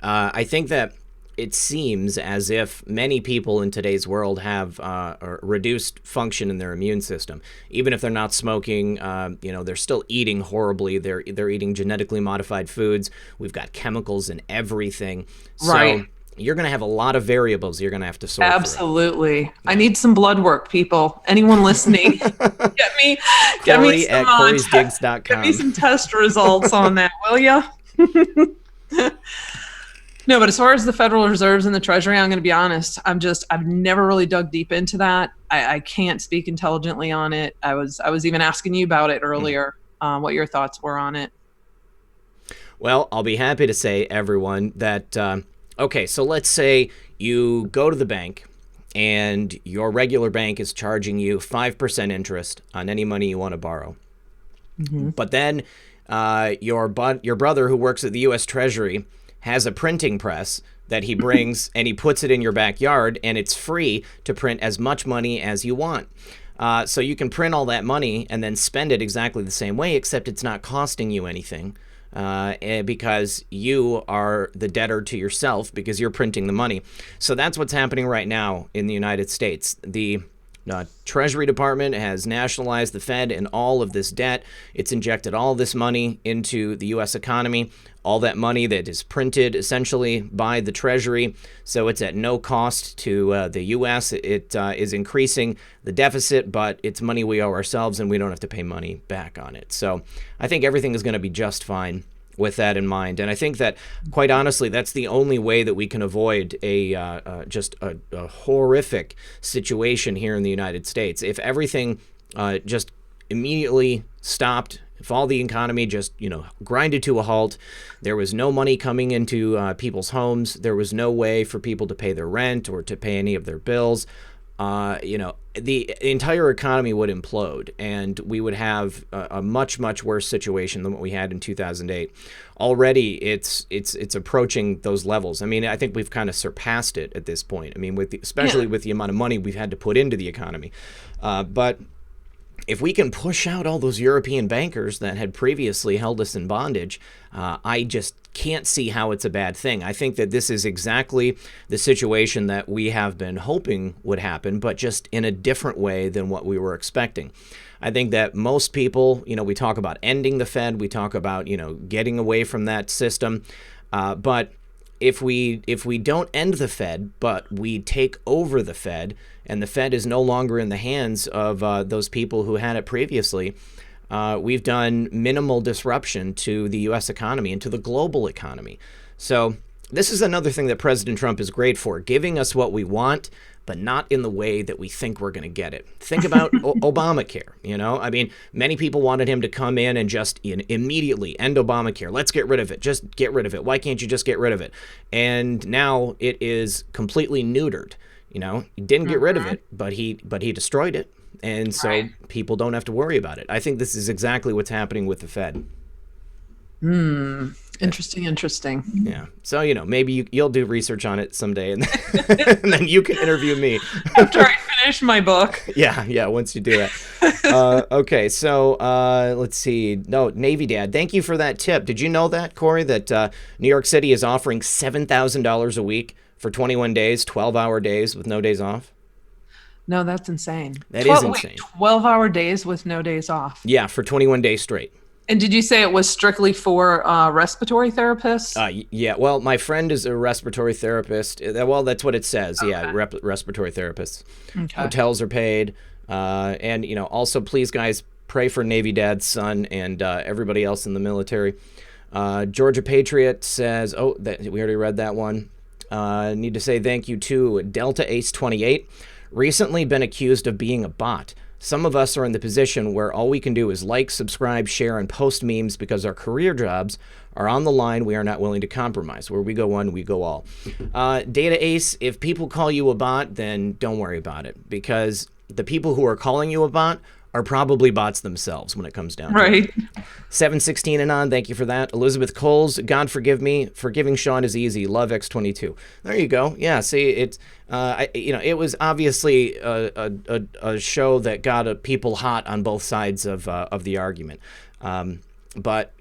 I think that it seems as if many people in today's world have a reduced function in their immune system. Even if they're not smoking, they're still eating horribly. They're eating genetically modified foods. We've got chemicals in everything. Right. So you're going to have a lot of variables you're going to have to sort Absolutely. Through. I need some blood work, people. Anyone listening, get me Corey some at Corey'sDigs.com. Get me some test results on that, will ya? No, but as far as the Federal Reserves and the Treasury, I'm going to be honest. I've never really dug deep into that. I can't speak intelligently on it. I was even asking you about it earlier, what your thoughts were on it. Well, I'll be happy to say, everyone, that, okay, so let's say you go to the bank and your regular bank is charging you 5% interest on any money you want to borrow. Mm-hmm. But then your brother who works at the U.S. Treasury has a printing press that he brings and he puts it in your backyard, and it's free to print as much money as you want. So you can print all that money and then spend it exactly the same way, except it's not costing you anything because you are the debtor to yourself because you're printing the money. So that's what's happening right now in the United States. The Treasury Department has nationalized the Fed and all of this debt. It's injected all this money into the U.S. economy, all that money that is printed essentially by the Treasury. So it's at no cost to the U.S. It is increasing the deficit, but it's money we owe ourselves, and we don't have to pay money back on it. So I think everything is going to be just fine with that in mind. And I think that, quite honestly, that's the only way that we can avoid just a horrific situation here in the United States. If everything just immediately stopped, if all the economy just, grinded to a halt, there was no money coming into people's homes, there was no way for people to pay their rent or to pay any of their bills, the entire economy would implode, and we would have a much, much worse situation than what we had in 2008. Already, it's approaching those levels. I mean, I think we've kind of surpassed it at this point. I mean, especially with the amount of money we've had to put into the economy. But if we can push out all those European bankers that had previously held us in bondage, I just can't see how it's a bad thing. I think that this is exactly the situation that we have been hoping would happen, but just in a different way than what we were expecting. I think that most people, we talk about ending the Fed, we talk about, getting away from that system, but if we don't end the Fed, but we take over the Fed, and the Fed is no longer in the hands of those people who had it previously, we've done minimal disruption to the U.S. economy and to the global economy. So this is another thing that President Trump is great for, giving us what we want, but not in the way that we think we're going to get it. Think about Obamacare. I mean, many people wanted him to come in and just immediately end Obamacare. Let's get rid of it. Just get rid of it. Why can't you just get rid of it? And now it is completely neutered. He didn't get rid of it, but he destroyed it. And so people don't have to worry about it. I think this is exactly what's happening with the Fed. Interesting. Yeah. So, maybe you'll do research on it someday, and then you can interview me. After I finish my book. Yeah, once you do that. Okay, so let's see. No, Navy Dad, thank you for that tip. Did you know that, Corey, that New York City is offering $7,000 a week for 21 days, 12-hour days with no days off? No, that's insane. That is insane. 12-hour days with no days off. Yeah, for 21 days straight. And did you say it was strictly for respiratory therapists? Yeah, well, my friend is a respiratory therapist. Well, that's what it says. Okay. Yeah, respiratory therapists. Okay. Hotels are paid. And, also, please, guys, pray for Navy Dad's son and everybody else in the military. Georgia Patriot says, we already read that one. Need to say thank you to Delta Ace 28. Recently been accused of being a bot. Some of us are in the position where all we can do is like, subscribe, share, and post memes because our career jobs are on the line. We are not willing to compromise. Where we go one, we go all. Data Ace, if people call you a bot, then don't worry about it, because the people who are calling you a bot are probably bots themselves when it comes down to it. 716 and on, thank you for that. Elizabeth Coles, God forgive me, forgiving Sean is easy. Love X22. There you go. Yeah, see, it's it was obviously a show that got people hot on both sides of the argument. But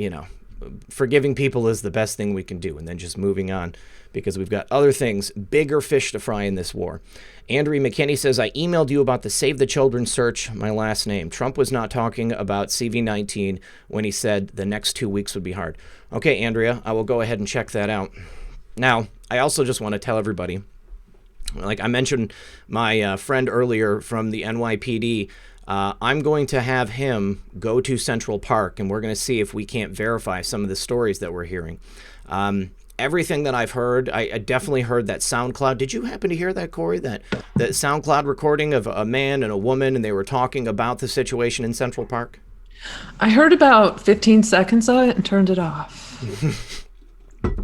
forgiving people is the best thing we can do, and then just moving on, because we've got other things, bigger fish to fry in this war. Andrea McKinney says, I emailed you about the Save the Children search, my last name. Trump was not talking about CV-19 when he said the next 2 weeks would be hard. Okay, Andrea, I will go ahead and check that out. Now, I also just want to tell everybody, like I mentioned my friend earlier from the NYPD, I'm going to have him go to Central Park, and we're going to see if we can't verify some of the stories that we're hearing. Everything that I've heard, I definitely heard that SoundCloud. Did you happen to hear that, Corey? That SoundCloud recording of a man and a woman, and they were talking about the situation in Central Park? I heard about 15 seconds of it and turned it off.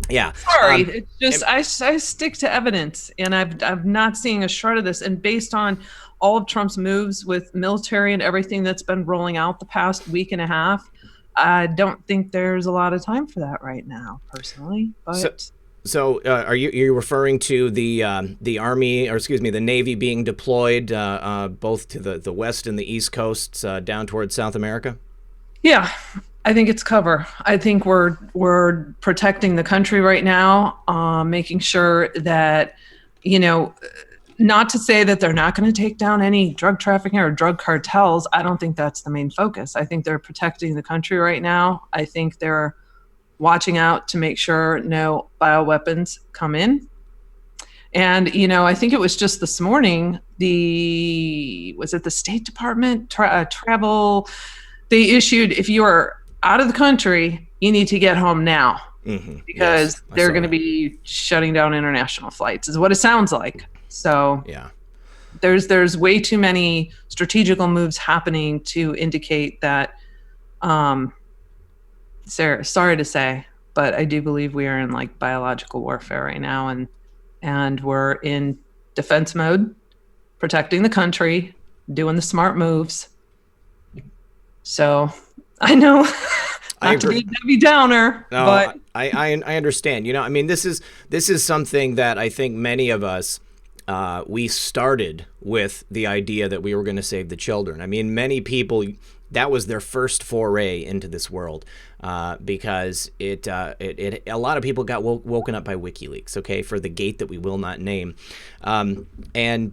Yeah. Sorry, it's just I stick to evidence, and I'm not seeing a shred of this. And based on all of Trump's moves with military and everything that's been rolling out the past week and a half, I don't think there's a lot of time for that right now, personally. But so are you referring to the Army, or excuse me, the Navy being deployed both to the West and the East coasts down towards South America? Yeah, I think it's cover. I think we're protecting the country right now, making sure that, not to say that they're not going to take down any drug trafficking or drug cartels. I don't think that's the main focus. I think they're protecting the country right now. I think they're watching out to make sure no bioweapons come in. And, I think it was just this morning, was it the State Department travel? They issued, if you are out of the country, you need to get home now, because they're going to be shutting down international flights, is what it sounds like. So yeah, there's way too many strategical moves happening to indicate that. Sorry to say, but I do believe we are in biological warfare right now, and we're in defense mode. protecting the country, doing the smart moves. So I know not to be a Debbie Downer, no, but I understand. I mean, this is something that I think many of us we started with the idea that we were going to save the children. I mean, many people, that was their first foray into this world, because a lot of people got woken up by WikiLeaks, okay, for the gate that we will not name, and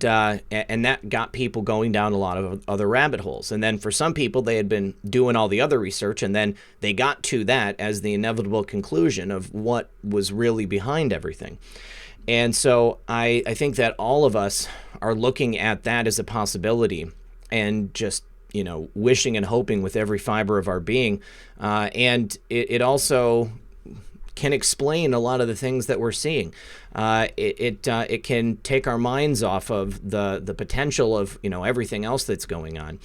that got people going down a lot of other rabbit holes. And then for some people, they had been doing all the other research, and then they got to that as the inevitable conclusion of what was really behind everything. And so I think that all of us are looking at that as a possibility and just, wishing and hoping with every fiber of our being. And it also can explain a lot of the things that we're seeing. It can take our minds off of the potential of, everything else that's going on.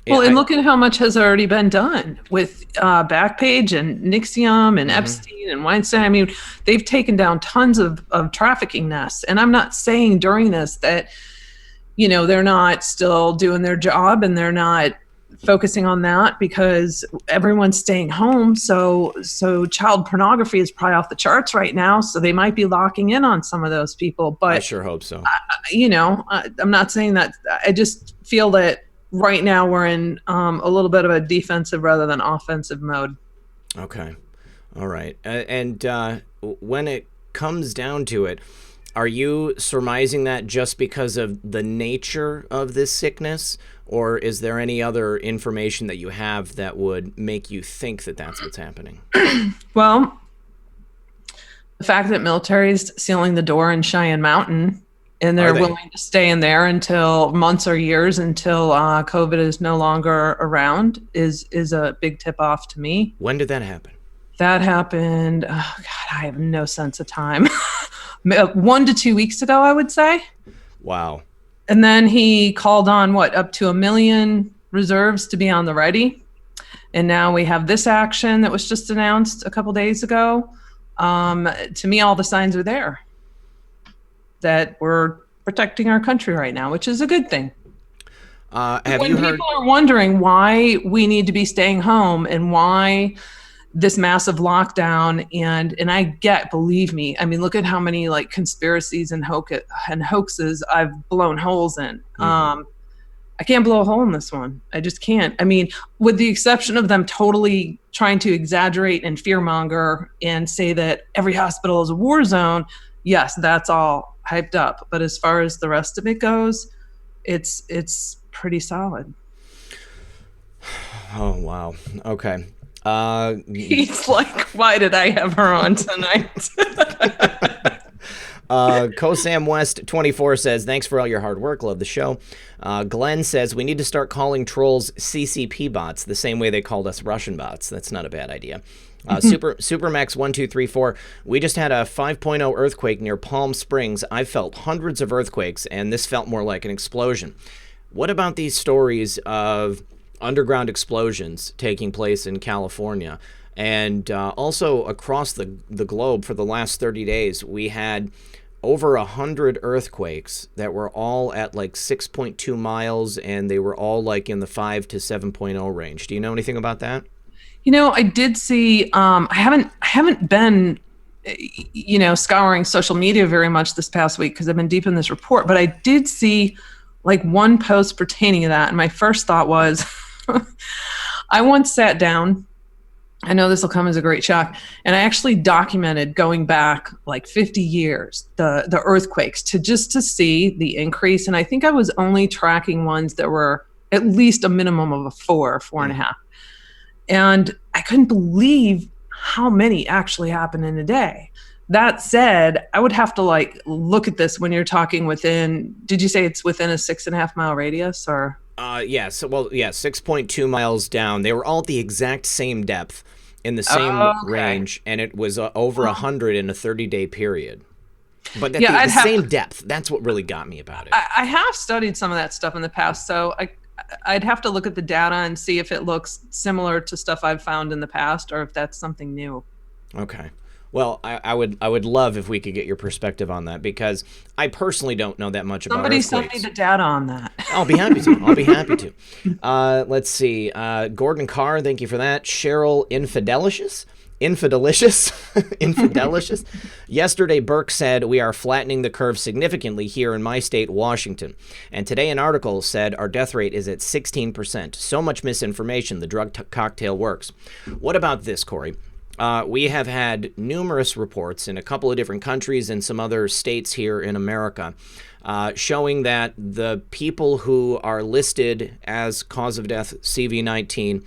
Well, and look at how much has already been done with Backpage and Nixium and Epstein and Weinstein. I mean, they've taken down tons of trafficking nests. And I'm not saying during this that, they're not still doing their job and they're not focusing on that, because everyone's staying home. So child pornography is probably off the charts right now. So they might be locking in on some of those people. But I sure hope so. I'm not saying that. I just feel that right now we're in a little bit of a defensive rather than offensive mode. Okay. All right. And when it comes down to it, are you surmising that just because of the nature of this sickness, or is there any other information that you have that would make you think that that's what's happening? Well, the fact that military is sealing the door in Cheyenne Mountain, and they're willing to stay in there until months or years until COVID is no longer around is a big tip off to me. When did that happen? That happened, oh God, I have no sense of time. 1 to 2 weeks ago, I would say. Wow. And then he called on up to 1 million reserves to be on the ready. And now we have this action that was just announced a couple days ago. To me, all the signs are there that we're protecting our country right now, which is a good thing. Have when you heard? People are wondering why we need to be staying home and why this massive lockdown, and believe me, I mean, look at how many conspiracies and hoaxes I've blown holes in. I can't blow a hole in this one. I just can't. I mean, with the exception of them totally trying to exaggerate and fearmonger and say that every hospital is a war zone, yes, that's all hyped up. But as far as the rest of it goes, it's pretty solid. Oh, wow. Okay. He's like, why did I have her on tonight? Kosam West 24 says, thanks for all your hard work. Love the show. Glenn says, we need to start calling trolls CCP bots the same way they called us Russian bots. That's not a bad idea. Supermax 1234. We just had a 5.0 earthquake near Palm Springs. I've felt hundreds of earthquakes, and this felt more like an explosion. What about these stories of underground explosions taking place in California? And also across the globe for the last 30 days, we had over 100 earthquakes that were all at 6.2 miles, and they were all in the 5 to 7.0 range. Do you know anything about that? I did see. I haven't been, scouring social media very much this past week because I've been deep in this report. But I did see one post pertaining to that, and my first thought was, I once sat down. I know this will come as a great shock, and I actually documented going back 50 years the earthquakes to see the increase. And I think I was only tracking ones that were at least a minimum of a 4.5. And I couldn't believe how many actually happen in a day. That said, I would have to look at this when you're talking within, did you say it's within a 6.5 mile radius or? Yeah. So, 6.2 miles down. They were all at the exact same depth in the same range, and it was over 100 in a 30-day period. But the same depth. That's what really got me about it. I have studied some of that stuff in the past, so I'd have to look at the data and see if it looks similar to stuff I've found in the past or if that's something new. Okay. Well, I would love if we could get your perspective on that, because I personally don't know that much about Somebody earthquakes. send me the data on that. I'll be happy to. I'll be happy to. Let's see. Gordon Carr, thank you for that. Cheryl Infidelicious. Infidelicious. Yesterday, Burke said, we are flattening the curve significantly here in my state, Washington. And today an article said our death rate is at 16%. So much misinformation. The drug cocktail works. What about this, Corey? We have had numerous reports in a couple of different countries and some other states here in America showing that the people who are listed as cause of death CV-19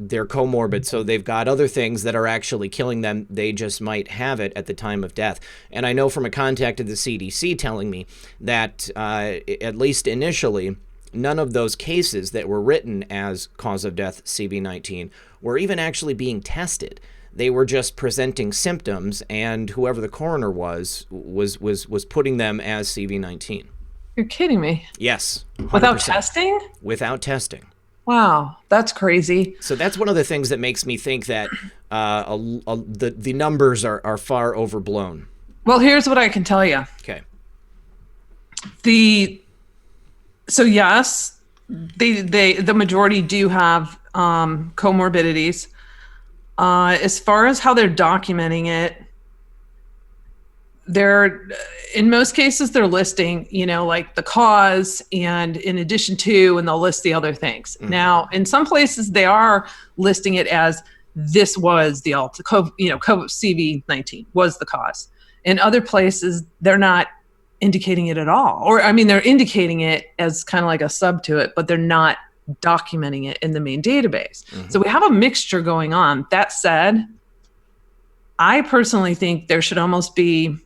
they're comorbid, so they've got other things that are actually killing them. They just might have it at the time of death. And I know from a contact at the CDC telling me that at least initially, none of those cases that were written as cause of death CV-19 were even actually being tested. They were just presenting symptoms, and whoever the coroner was putting them as CV-19. You're kidding me. Yes. 100%. Without testing? Without testing. Wow, that's crazy. So that's one of the things that makes me think that the numbers are far overblown. Well, here's what I can tell you. Okay. So yes, the majority do have comorbidities. As far as how they're documenting it, in most cases they're listing, like the cause and in addition to, and they'll list the other things. Mm-hmm. Now, in some places they are listing it as this was the CV-19 was the cause. In other places, they're not indicating it at all. Or, they're indicating it as kind of like a sub to it, but they're not documenting it in the main database. Mm-hmm. So we have a mixture going on. That said, I personally think there should almost be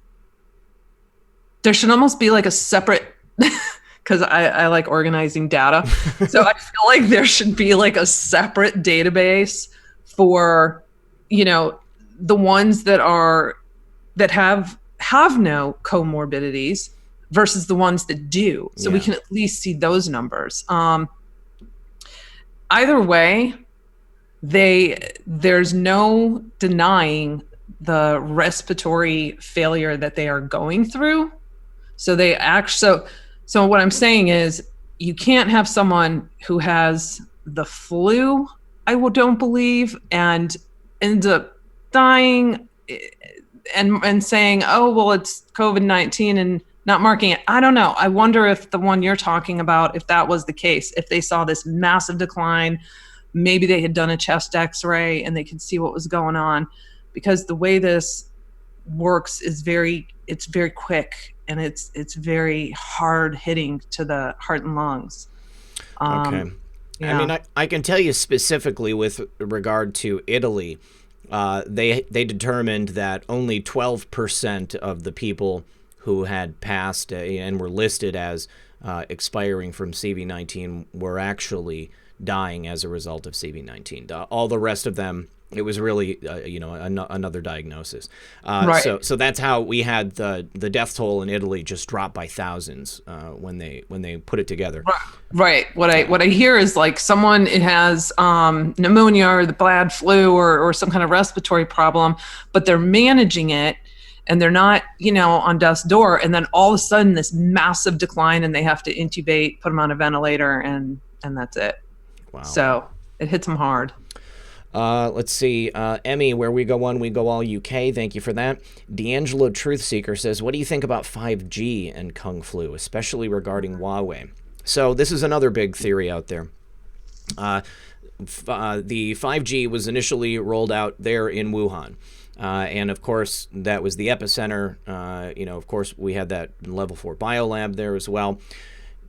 like a separate, because I like organizing data. So I feel like there should be like a separate database for, the ones that have no comorbidities versus the ones that do. So we can at least see those numbers. Either way, there's no denying the respiratory failure that they are going through. So so what I'm saying is you can't have someone who has the flu, don't believe, and ends up dying and saying, oh, well, it's COVID-19 and not marking it. I don't know. I wonder if the one you're talking about, if that was the case, if they saw this massive decline, maybe they had done a chest x-ray and they could see what was going on, because the way this works is it's very quick and it's very hard hitting to the heart and lungs. Okay. Yeah. I can tell you specifically with regard to Italy, they determined that only 12% of the people who had passed and were listed as expiring from CV-19 were actually dying as a result of CV-19. All the rest of them, it was really another diagnosis. Right. So that's how we had the death toll in Italy just drop by thousands when they put it together. Right. What I hear is like someone has pneumonia or the bad flu or some kind of respiratory problem, but they're managing it and they're not on death's door, and then all of a sudden this massive decline and they have to intubate, put them on a ventilator, and that's it. Wow. So it hits them hard. Let's see. Emmy, where we go one, we go all UK. Thank you for that. D'Angelo Truthseeker says, what do you think about 5G and Kung Flu, especially regarding Huawei? So this is another big theory out there. The 5G was initially rolled out there in Wuhan. And of course, that was the epicenter. Of course, we had that level 4 biolab there as well.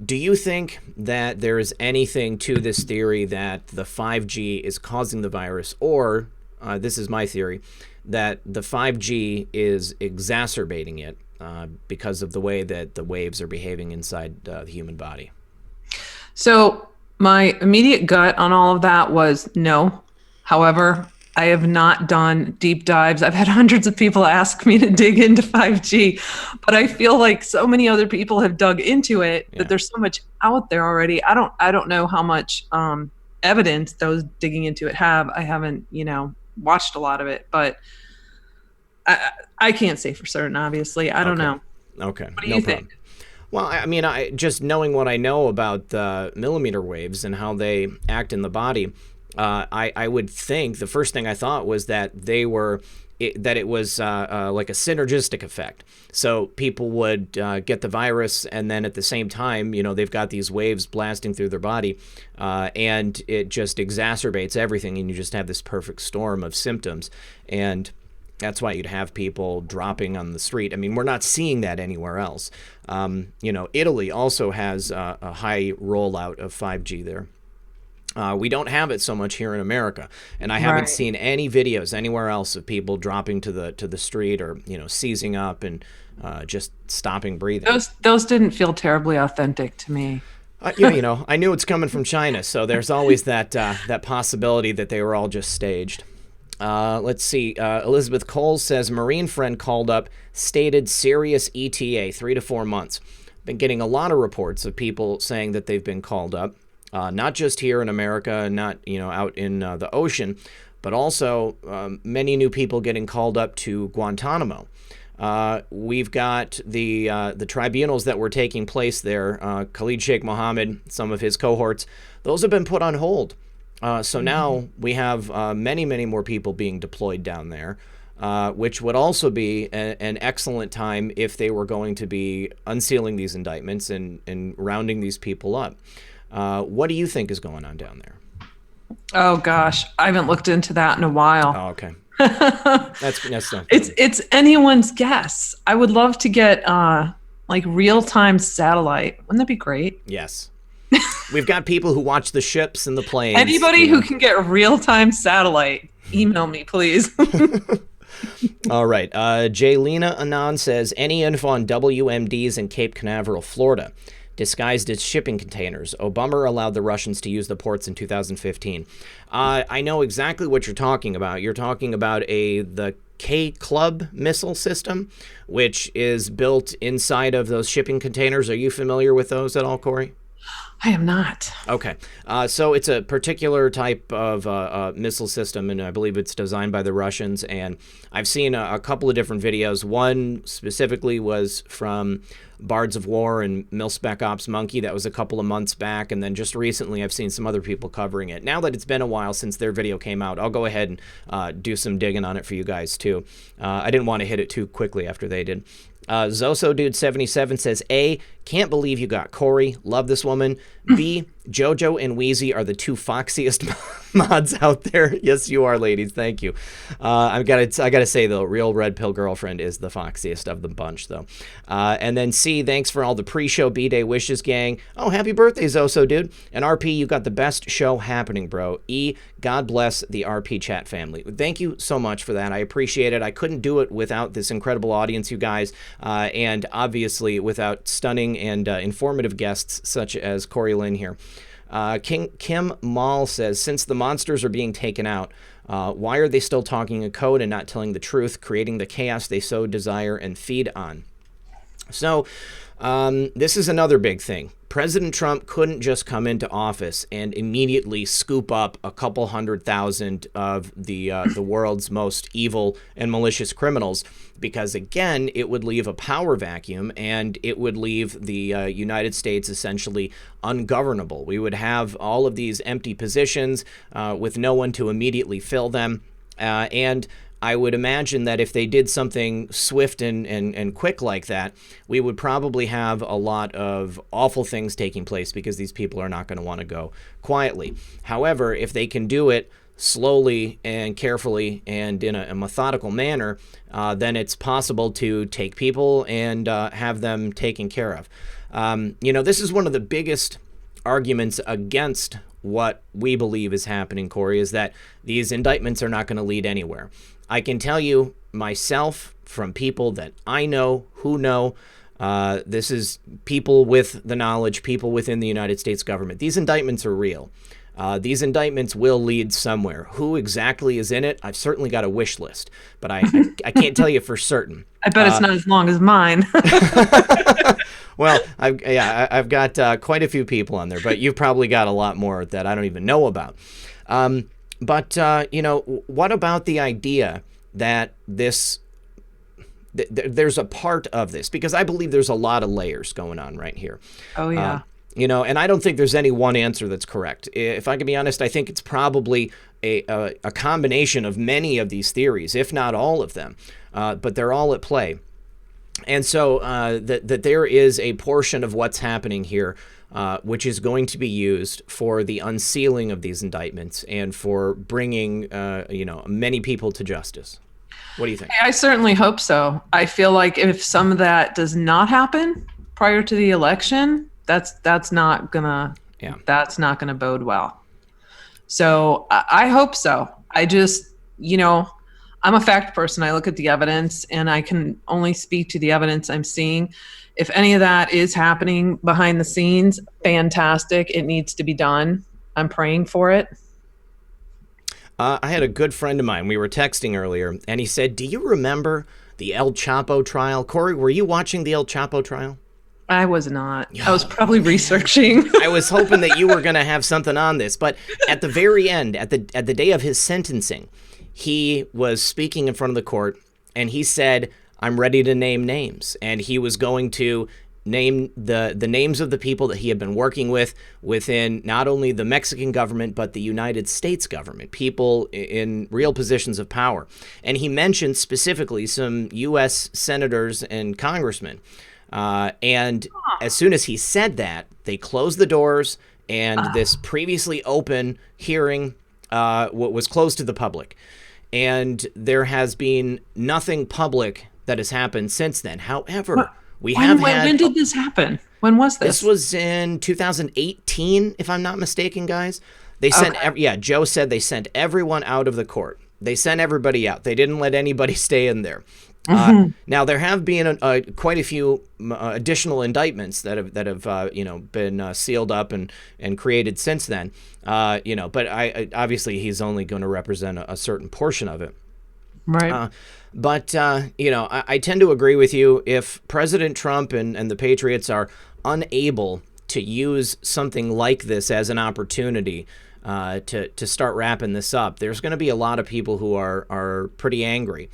Do you think that there is anything to this theory that the 5G is causing the virus, or this is my theory, that the 5G is exacerbating it because of the way that the waves are behaving inside the human body? So my immediate gut on all of that was no. However, I have not done deep dives. I've had hundreds of people ask me to dig into 5G, but I feel like so many other people have dug into it that there's so much out there already. I don't know how much evidence those digging into it have. I haven't, watched a lot of it, but I can't say for certain, obviously. I don't know. Okay. What do you think? Well, I mean, just knowing what I know about millimeter waves and how they act in the body, I would think the first thing I thought was that it was like a synergistic effect. So people would get the virus, and then at the same time, they've got these waves blasting through their body, and it just exacerbates everything, and you just have this perfect storm of symptoms. And that's why you'd have people dropping on the street. I mean, we're not seeing that anywhere else. Italy also has a high rollout of 5G there. We don't have it so much here in America, and I haven't seen any videos anywhere else of people dropping to the street or seizing up and just stopping breathing. Those didn't feel terribly authentic to me. I knew it's coming from China, so there's always that possibility that they were all just staged. Let's see. Elizabeth Cole says Marine friend called up, stated serious ETA, 3 to 4 months. Been getting a lot of reports of people saying that they've been called up. Not just here in America, not out in the ocean, but also many new people getting called up to Guantanamo. We've got the tribunals that were taking place there. Khalid Sheikh Mohammed, some of his cohorts, those have been put on hold. So now we have many, many more people being deployed down there, which would also be an excellent time if they were going to be unsealing these indictments and rounding these people up. What do you think is going on down there? Oh gosh, I haven't looked into that in a while. Oh, okay. That's not it's anyone's guess. I would love to get like real-time satellite. Wouldn't that be great? Yes. We've got people who watch the ships and the planes. Anybody who can get real-time satellite, email me, please. All right. Jaylena Anand says, any info on WMDs in Cape Canaveral, Florida, disguised as shipping containers? Obama allowed the Russians to use the ports in 2015. I know exactly what you're talking about. You're talking about the K-Club missile system, which is built inside of those shipping containers. Are you familiar with those at all, Corey? I am not. Okay. So it's a particular type of missile system, and I believe it's designed by the Russians. And I've seen a couple of different videos. One specifically was from Bards of War and Mil-Spec Ops Monkey. That was a couple of months back. And then just recently, I've seen some other people covering it. Now that it's been a while since their video came out, I'll go ahead and do some digging on it for you guys, too. I didn't want to hit it too quickly after they did. Zoso Dude 77 says, A, can't believe you got Corey. Love this woman. B, JoJo and Wheezy are the two foxiest mods out there. Yes, you are, ladies. Thank you. I gotta say though, real Red Pill Girlfriend is the foxiest of the bunch, though. And then C, thanks for all the pre-show B-Day wishes, gang. Oh, happy birthday, Zoso Dude. And RP, you got the best show happening, bro. E, God bless the RP chat family. Thank you so much for that. I appreciate it. I couldn't do it without this incredible audience, you guys, and obviously without stunning and informative guests such as Corey Lynn here. Kim Mall says, since the monsters are being taken out, why are they still talking in code and not telling the truth, creating the chaos they so desire and feed on? So this is another big thing. President Trump couldn't just come into office and immediately scoop up a couple 100,000 of the world's most evil and malicious criminals, because again, it would leave a power vacuum and it would leave the United States essentially ungovernable. We would have all of these empty positions with no one to immediately fill them, and I would imagine that if they did something swift and quick like that, we would probably have a lot of awful things taking place because these people are not going to want to go quietly. However, if they can do it slowly and carefully and in a methodical manner, then it's possible to take people and have them taken care of. This is one of the biggest arguments against what we believe is happening, Corey, is that these indictments are not going to lead anywhere. I can tell you myself from people that I know who know, this is people with the knowledge, people within the United States government. These indictments are real. These indictments will lead somewhere. Who exactly is in it? I've certainly got a wish list, but I can't tell you for certain. I bet it's not as long as mine. Well, I've got quite a few people on there, but you've probably got a lot more that I don't even know about. But what about the idea that this there's a part of this, because I believe there's a lot of layers going on right here. Oh, yeah. And I don't think there's any one answer that's correct. If I can be honest, I think it's probably a combination of many of these theories, if not all of them, but they're all at play. And so that there is a portion of what's happening here which is going to be used for the unsealing of these indictments and for bringing many people to justice. What do you think? I certainly hope so. I feel like if some of that does not happen prior to the election, that's not gonna bode well. So I hope so. I just, I'm a fact person. I look at the evidence and I can only speak to the evidence I'm seeing. If any of that is happening behind the scenes, fantastic. It needs to be done. I'm praying for it. I had a good friend of mine. We were texting earlier, and he said, "Do you remember the El Chapo trial?" Corey, were you watching the El Chapo trial? I was not. I was probably researching. I was hoping that you were going to have something on this, but at the very end, at the day of his sentencing, he was speaking in front of the court, and he said, "I'm ready to name names," and he was going to name the names of the people that he had been working with within not only the Mexican government, but the United States government, people in real positions of power. And he mentioned specifically some U.S. senators and congressmen. And as soon as he said that, they closed the doors, and this previously open hearing was closed to the public. And there has been nothing public that has happened since then. However, when did this happen? When was this? This was in 2018, if I'm not mistaken, guys. They sent Joe said they sent everyone out of the court. They sent everybody out. They didn't let anybody stay in there. Now there have been quite a few additional indictments that have been sealed up and created since then. But obviously he's only going to represent a certain portion of it. Right. But I tend to agree with you. If President Trump and the Patriots are unable to use something like this as an opportunity to start wrapping this up, there's going to be a lot of people who are pretty angry.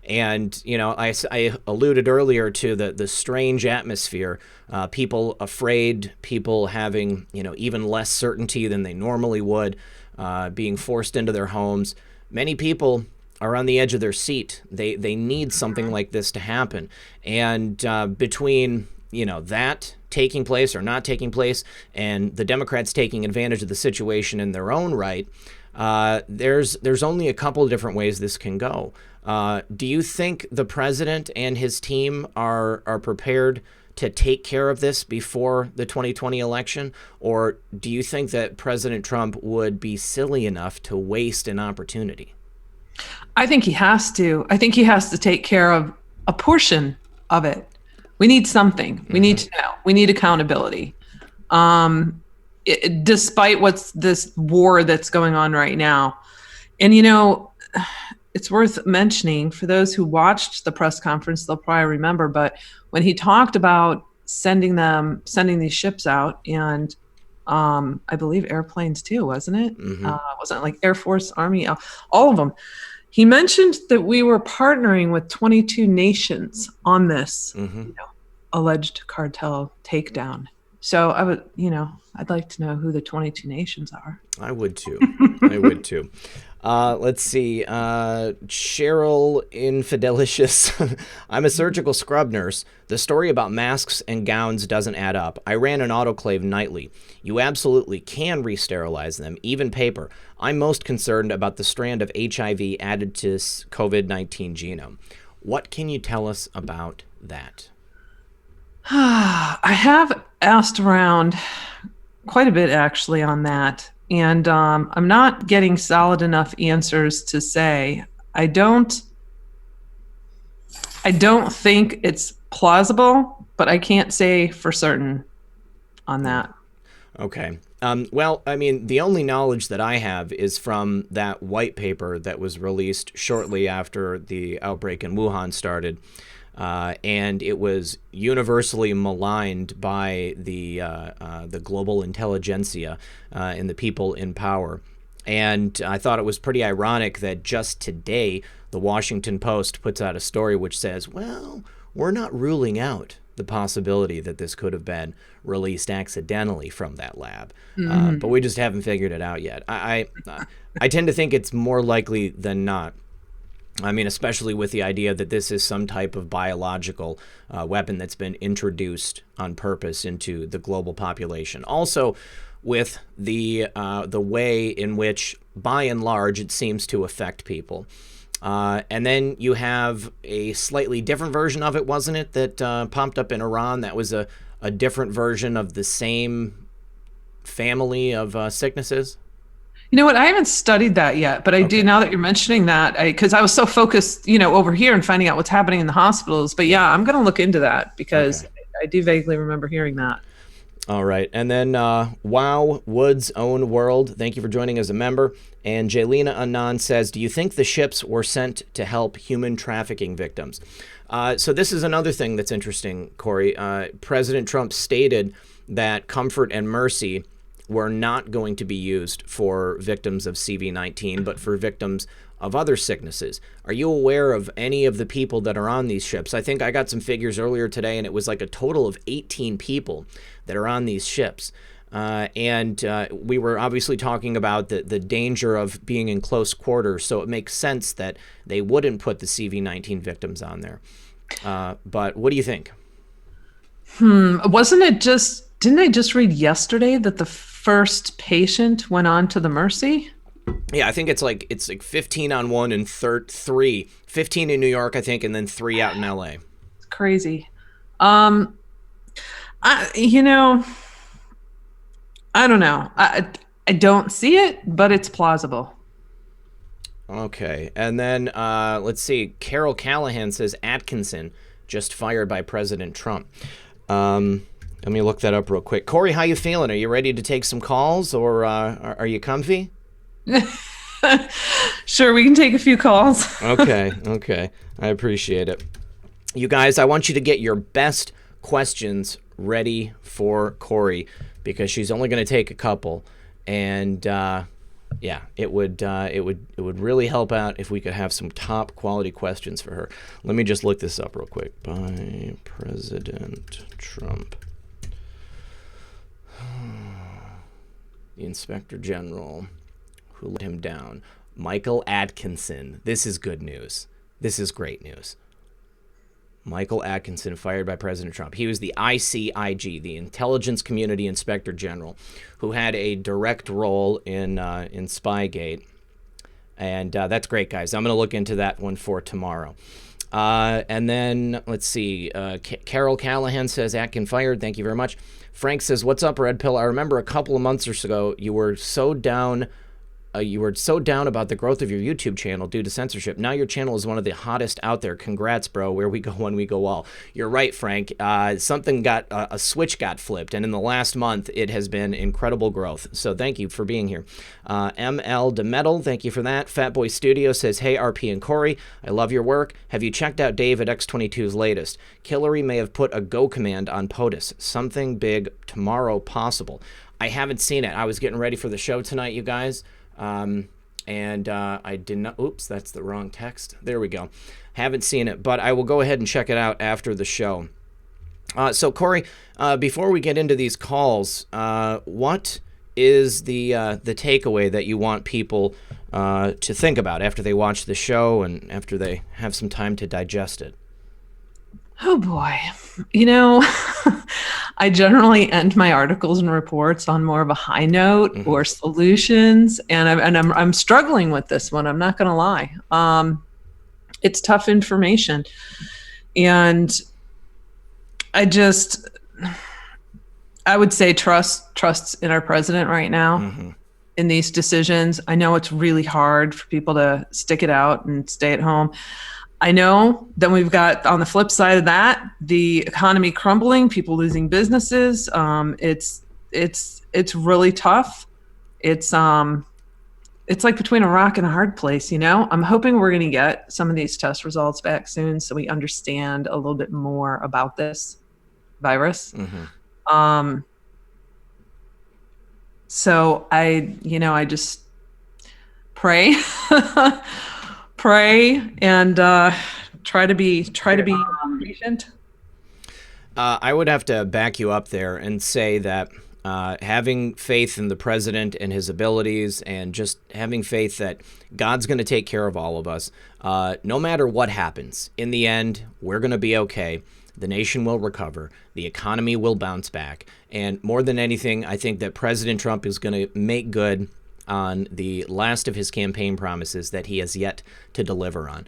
And, I alluded earlier to the strange atmosphere, people afraid, people having, even less certainty than they normally would, being forced into their homes. Many people are on the edge of their seat. They need something like this to happen. And between, that taking place or not taking place and the Democrats taking advantage of the situation in their own right, there's only a couple of different ways this can go. Do you think the president and his team are prepared to take care of this before the 2020 election? Or do you think that President Trump would be silly enough to waste an opportunity? I think he has to. I think he has to take care of a portion of it. We need something. We need to know. We need accountability. Despite what's this war that's going on right now. And, it's worth mentioning for those who watched the press conference, they'll probably remember, but when he talked about sending these ships out, and I believe airplanes too, wasn't it? Wasn't it like Air Force, Army, all of them? He mentioned that we were partnering with 22 nations on this alleged cartel takedown. So I would, I'd like to know who the 22 nations are. I would too. Let's see. Cheryl Infidelicious. I'm a surgical scrub nurse. The story about masks and gowns doesn't add up. I ran an autoclave nightly. You absolutely can re-sterilize them, even paper. I'm most concerned about the strand of HIV added to COVID-19 genome. What can you tell us about that? I have asked around quite a bit actually on that. And I'm not getting solid enough answers to say. I don't think it's plausible, but I can't say for certain on that. Okay. Well, I mean, the only knowledge that I have is from that white paper that was released shortly after the outbreak in Wuhan started. And it was universally maligned by the global intelligentsia and the people in power. And I thought it was pretty ironic that just today, the Washington Post puts out a story which says, well, we're not ruling out the possibility that this could have been released accidentally from that lab. But we just haven't figured it out yet. I tend to think it's more likely than not. I mean, especially with the idea that this is some type of biological weapon that's been introduced on purpose into the global population. Also, with the way in which, by and large, it seems to affect people. And then you have a slightly different version of it, wasn't it, that popped up in Iran? That was a different version of the same family of sicknesses? You know what? I haven't studied that yet, but I do now that you're mentioning that, because I was so focused, over here and finding out what's happening in the hospitals. But yeah, I'm going to look into that because I do vaguely remember hearing that. All right. And then Wow Woods Own World, thank you for joining as a member. And Jaylina Anand says, do you think the ships were sent to help human trafficking victims? So this is another thing that's interesting, Corey. President Trump stated that Comfort and Mercy were not going to be used for victims of CV-19, but for victims of other sicknesses. Are you aware of any of the people that are on these ships? I think I got some figures earlier today, and it was like a total of 18 people that are on these ships. And we were obviously talking about the danger of being in close quarters, so it makes sense that they wouldn't put the CV-19 victims on there. But what do you think? Wasn't it just, didn't I just read yesterday that the first patient went on to the Mercy? Yeah, I think it's like 15 on one and 3. 15 in New York, I think, and then 3 out in LA. It's crazy. I don't know. I don't see it, but it's plausible. Okay. And then let's see. Carol Callahan says Atkinson just fired by President Trump. Let me look that up real quick. Corey, how you feeling? Are you ready to take some calls, or are you comfy? Sure, we can take a few calls. Okay. I appreciate it. You guys, I want you to get your best questions ready for Corey, because she's only going to take a couple, and it would really help out if we could have some top quality questions for her. Let me just look this up real quick. By President Trump, the Inspector General who let him down, Michael Atkinson. This is good news. This is great news. Michael Atkinson fired by President Trump. He was the ICIG, the Intelligence Community Inspector General, who had a direct role in Spygate. And that's great, guys. I'm going to look into that one for tomorrow. And then, let's see. Carol Callahan says, Atkin fired. Thank you very much. Frank says, what's up, Red Pill? I remember a couple of months ago, you were so down about the growth of your YouTube channel due to censorship. Now your channel is one of the hottest out there. Congrats, bro. Where we go, when we go all. You're right, Frank. Something a switch got flipped, and in the last month, it has been incredible growth. So thank you for being here. ML DeMetal, thank you for that. Fatboy Studio says, hey, RP and Corey, I love your work. Have you checked out Dave at X22's latest? Hillary may have put a go command on POTUS. Something big tomorrow possible. I haven't seen it. I was getting ready for the show tonight, you guys. I did not, oops, that's the wrong text. There we go. Haven't seen it, but I will go ahead and check it out after the show. So Corey, before we get into these calls, what is the takeaway that you want people to think about after they watch the show and after they have some time to digest it? Oh boy. I generally end my articles and reports on more of a high note or solutions, and I'm struggling with this one. I'm not going to lie. It's tough information, and I would say trusts in our president right now in these decisions. I know it's really hard for people to stick it out and stay at home. I know then we've got, on the flip side of that, the economy crumbling, people losing businesses. It's really tough. It's like between a rock and a hard place, I'm hoping we're going to get some of these test results back soon so we understand a little bit more about this virus. So I just pray, pray, and try to be patient. I would have to back you up there and say that having faith in the president and his abilities, and just having faith that God's going to take care of all of us, no matter what happens, in the end, we're going to be okay. The nation will recover. The economy will bounce back. And more than anything, I think that President Trump is going to make good on the last of his campaign promises that he has yet to deliver on.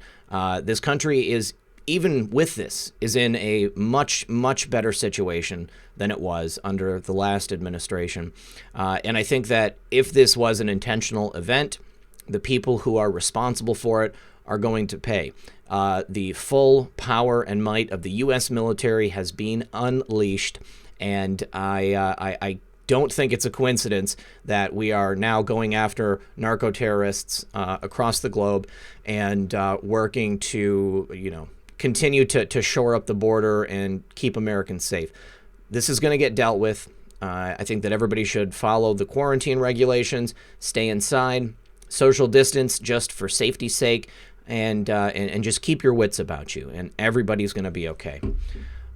This country is, even with this, is in a much, much better situation than it was under the last administration. And I think that if this was an intentional event, the people who are responsible for it are going to pay. The full power and might of the U.S. military has been unleashed, and I don't think it's a coincidence that we are now going after narco-terrorists across the globe and working to, continue to shore up the border and keep Americans safe. This is going to get dealt with. I think that everybody should follow the quarantine regulations, stay inside, social distance just for safety's sake, and just keep your wits about you, and everybody's going to be okay.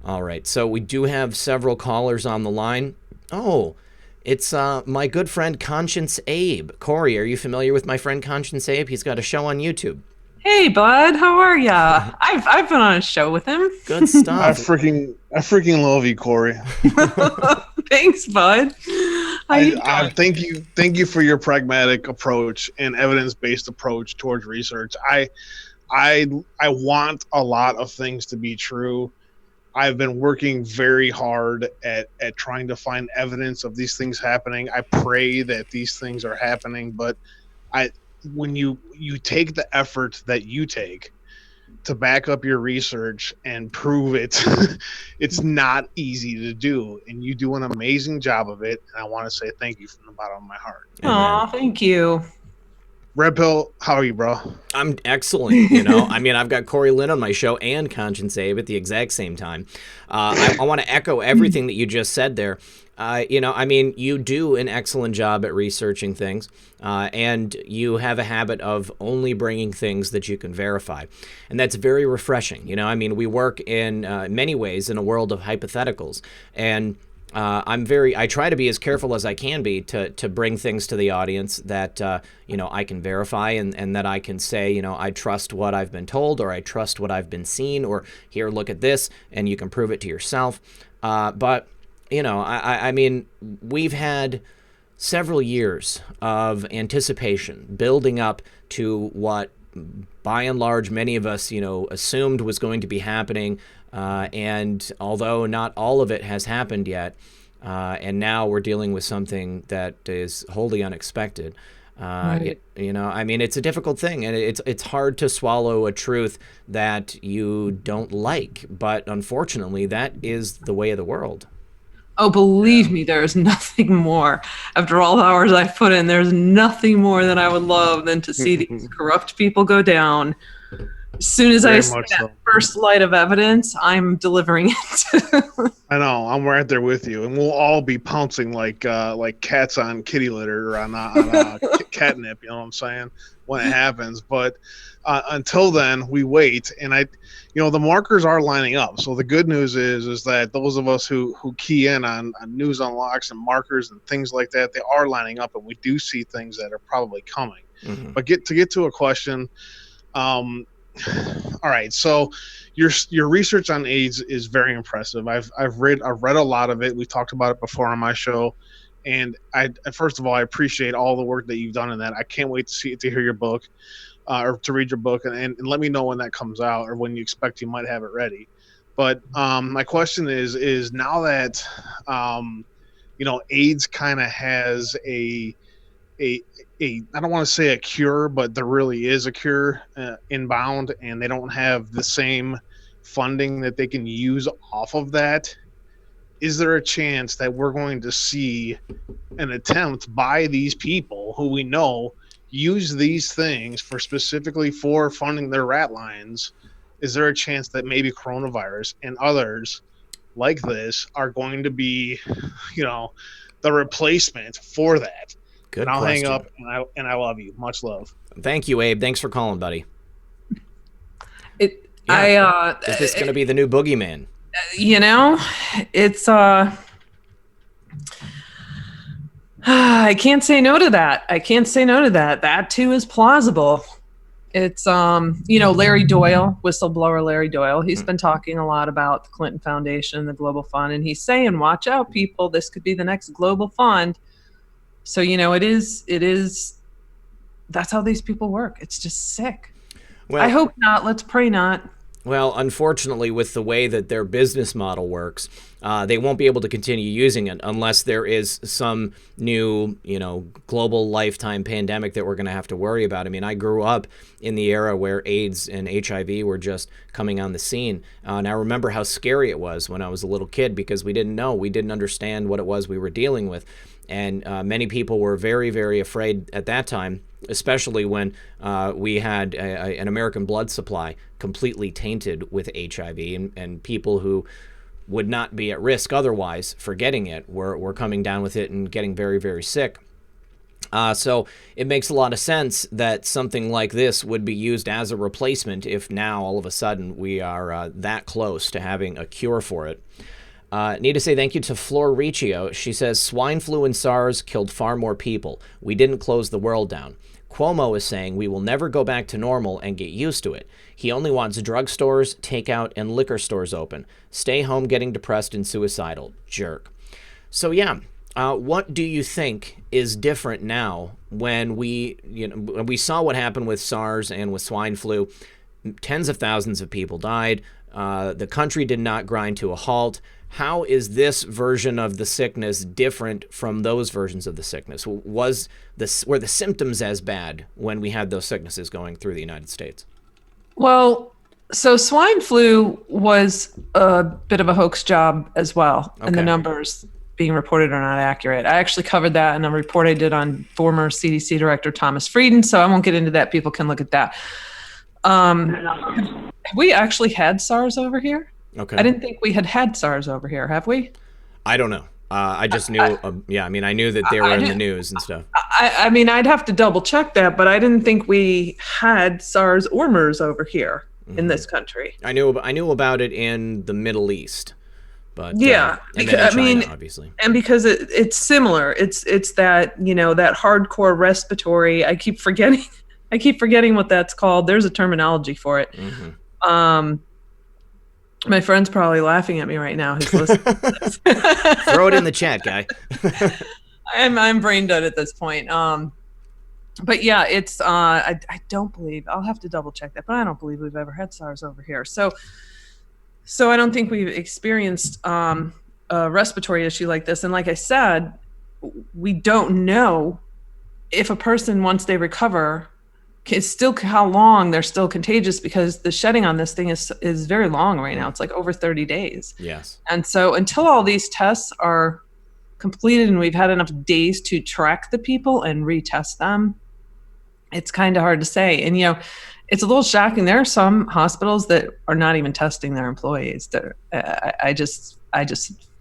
All right, so we do have several callers on the line. Oh, it's my good friend Conscience Abe. Corey, are you familiar with my friend Conscience Abe? He's got a show on YouTube. Hey, bud, how are ya? I've been on a show with him. Good stuff. I freaking love you, Corey. Thanks, bud. Thank you for your pragmatic approach and evidence-based approach towards research. I want a lot of things to be true. I've been working very hard at trying to find evidence of these things happening. I pray that these things are happening, but when you take the effort that you take to back up your research and prove it, it's not easy to do, and you do an amazing job of it, and I want to say thank you from the bottom of my heart. Aw, thank you. Red Pill, how are you, bro? I'm excellent. I've got Corey Lynn on my show and Conscience Abe at the exact same time. I want to echo everything that you just said there. You do an excellent job at researching things, and you have a habit of only bringing things that you can verify. And that's very refreshing. We work in many ways in a world of hypotheticals, and I try to be as careful as I can be to bring things to the audience that, I can verify, and that I can say, I trust what I've been told, or I trust what I've been seen, or here, look at this, and you can prove it to yourself. But we've had several years of anticipation building up to what, by and large, many of us, assumed was going to be happening. And although not all of it has happened yet, and now we're dealing with something that is wholly unexpected. Right. It's a difficult thing, and it's hard to swallow a truth that you don't like. But unfortunately, that is the way of the world. Oh, believe me, there's nothing more. After all the hours I've put in, there's nothing more that I would love than to see these corrupt people go down. As soon as I see that first light of evidence, I'm delivering it. I know, I'm right there with you, and we'll all be pouncing like cats on kitty litter, or on catnip. You know what I'm saying? When it happens, but until then, we wait, and the markers are lining up. So the good news is that those of us who key in on news unlocks and markers and things like that, they are lining up, and we do see things that are probably coming. Mm-hmm. But to get to a question. All right, so your research on AIDS is very impressive. I've read a lot of it. We talked about it before on my show, and first of all, I appreciate all the work that you've done in that. I can't wait to hear your book, or to read your book, and let me know when that comes out, or when you expect you might have it ready. But my question is now that AIDS kind of has a I don't want to say a cure, but there really is a cure inbound, and they don't have the same funding that they can use off of that. Is there a chance that we're going to see an attempt by these people who we know use these things specifically for funding their rat lines? Is there a chance that maybe coronavirus and others like this are going to be, the replacement for that? Good and I'll question. hang up, and I love you. Much love. Thank you, Abe. Thanks for calling, buddy. Is this going to be the new boogeyman? It's I can't say no to that. That too is plausible. It's Larry Doyle, whistleblower Larry Doyle. He's been talking a lot about the Clinton Foundation, the Global Fund, and he's saying, "Watch out, people! This could be the next Global Fund." So it is. That's how these people work. It's just sick. Well, I hope not. Let's pray not. Well, unfortunately, with the way that their business model works, they won't be able to continue using it unless there is some new, global lifetime pandemic that we're going to have to worry about. I mean, I grew up in the era where AIDS and HIV were just coming on the scene. And I remember how scary it was when I was a little kid because we didn't know. We didn't understand what it was we were dealing with. And many people were very, very afraid at that time, especially when we had an American blood supply completely tainted with HIV, and people who would not be at risk otherwise for getting it were coming down with it and getting very, very sick. So it makes a lot of sense that something like this would be used as a replacement if now all of a sudden we are that close to having a cure for it. Need to say thank you to Flor Riccio. She says, swine flu and SARS killed far more people. We didn't close the world down. Cuomo is saying we will never go back to normal and get used to it. He only wants drugstores, takeout, and liquor stores open. Stay home getting depressed and suicidal. Jerk. So yeah, what do you think is different now when we saw what happened with SARS and with swine flu? Tens of thousands of people died. The country did not grind to a halt. How is this version of the sickness different from those versions of the sickness? Were the symptoms as bad when we had those sicknesses going through the United States? Well, so swine flu was a bit of a hoax job as well, and the numbers being reported are not accurate. I actually covered that in a report I did on former CDC Director Thomas Frieden, so I won't get into that. People can look at that. We actually had SARS over here. Okay. I didn't think we had SARS over here. Have we? I don't know. I just knew. I knew that they were in the news and stuff. I mean, I'd have to double check that, but I didn't think we had SARS or MERS over here in this country. I knew about it in the Middle East, but yeah, and then in China, obviously, and because it's similar. It's that that hardcore respiratory. I keep forgetting what that's called. There's a terminology for it. Mm-hmm. My friend's probably laughing at me right now. Who's listening to this. Throw it in the chat, guy. I'm brain dead at this point. But yeah, it's I don't believe, I'll have to double check that, but I don't believe we've ever had SARS over here. So I don't think we've experienced a respiratory issue like this. And like I said, we don't know if a person, once they recover, how long they're still contagious, because the shedding on this thing is very long right now. It's like over 30 days. Yes. And so until all these tests are completed and we've had enough days to track the people and retest them, it's kind of hard to say. And it's a little shocking. There are some hospitals that are not even testing their employees. I just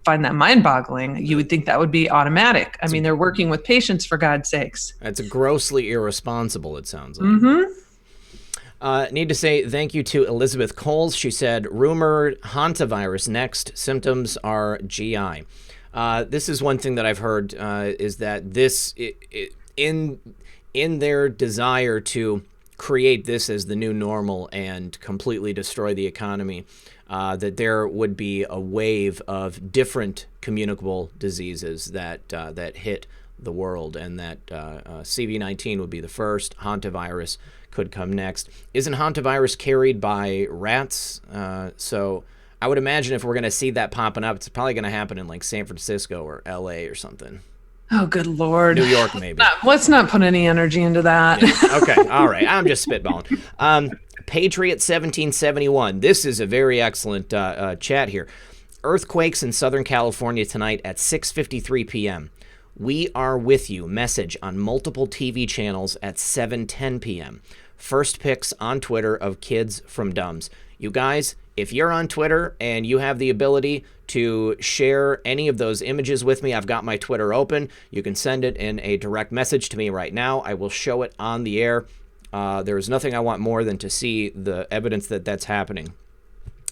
find that mind-boggling. You would think that would be automatic. I mean, they're working with patients, for God's sakes. That's grossly irresponsible, it sounds like. Mm-hmm. Need to say thank you to Elizabeth Coles. She said, rumored hantavirus next. Symptoms are GI. This is one thing that I've heard, is that this, in their desire to create this as the new normal and completely destroy the economy, that there would be a wave of different communicable diseases that hit the world, and that CV-19 would be the first. Hantavirus could come next. Isn't hantavirus carried by rats? So I would imagine if we're going to see that popping up, it's probably going to happen in like San Francisco or LA or something. Oh, good Lord. New York, maybe. Let's not put any energy into that. Yeah. Okay. All right. I'm just spitballing. Patriot 1771. This is a very excellent chat here. Earthquakes in Southern California tonight at 6:53 p.m. We are with you. Message on multiple TV channels at 7:10 p.m. First pics on Twitter of kids from Dumbs. You guys, if you're on Twitter and you have the ability to share any of those images with me, I've got my Twitter open. You can send it in a direct message to me right now. I will show it on the air. There is nothing I want more than to see the evidence that that's happening.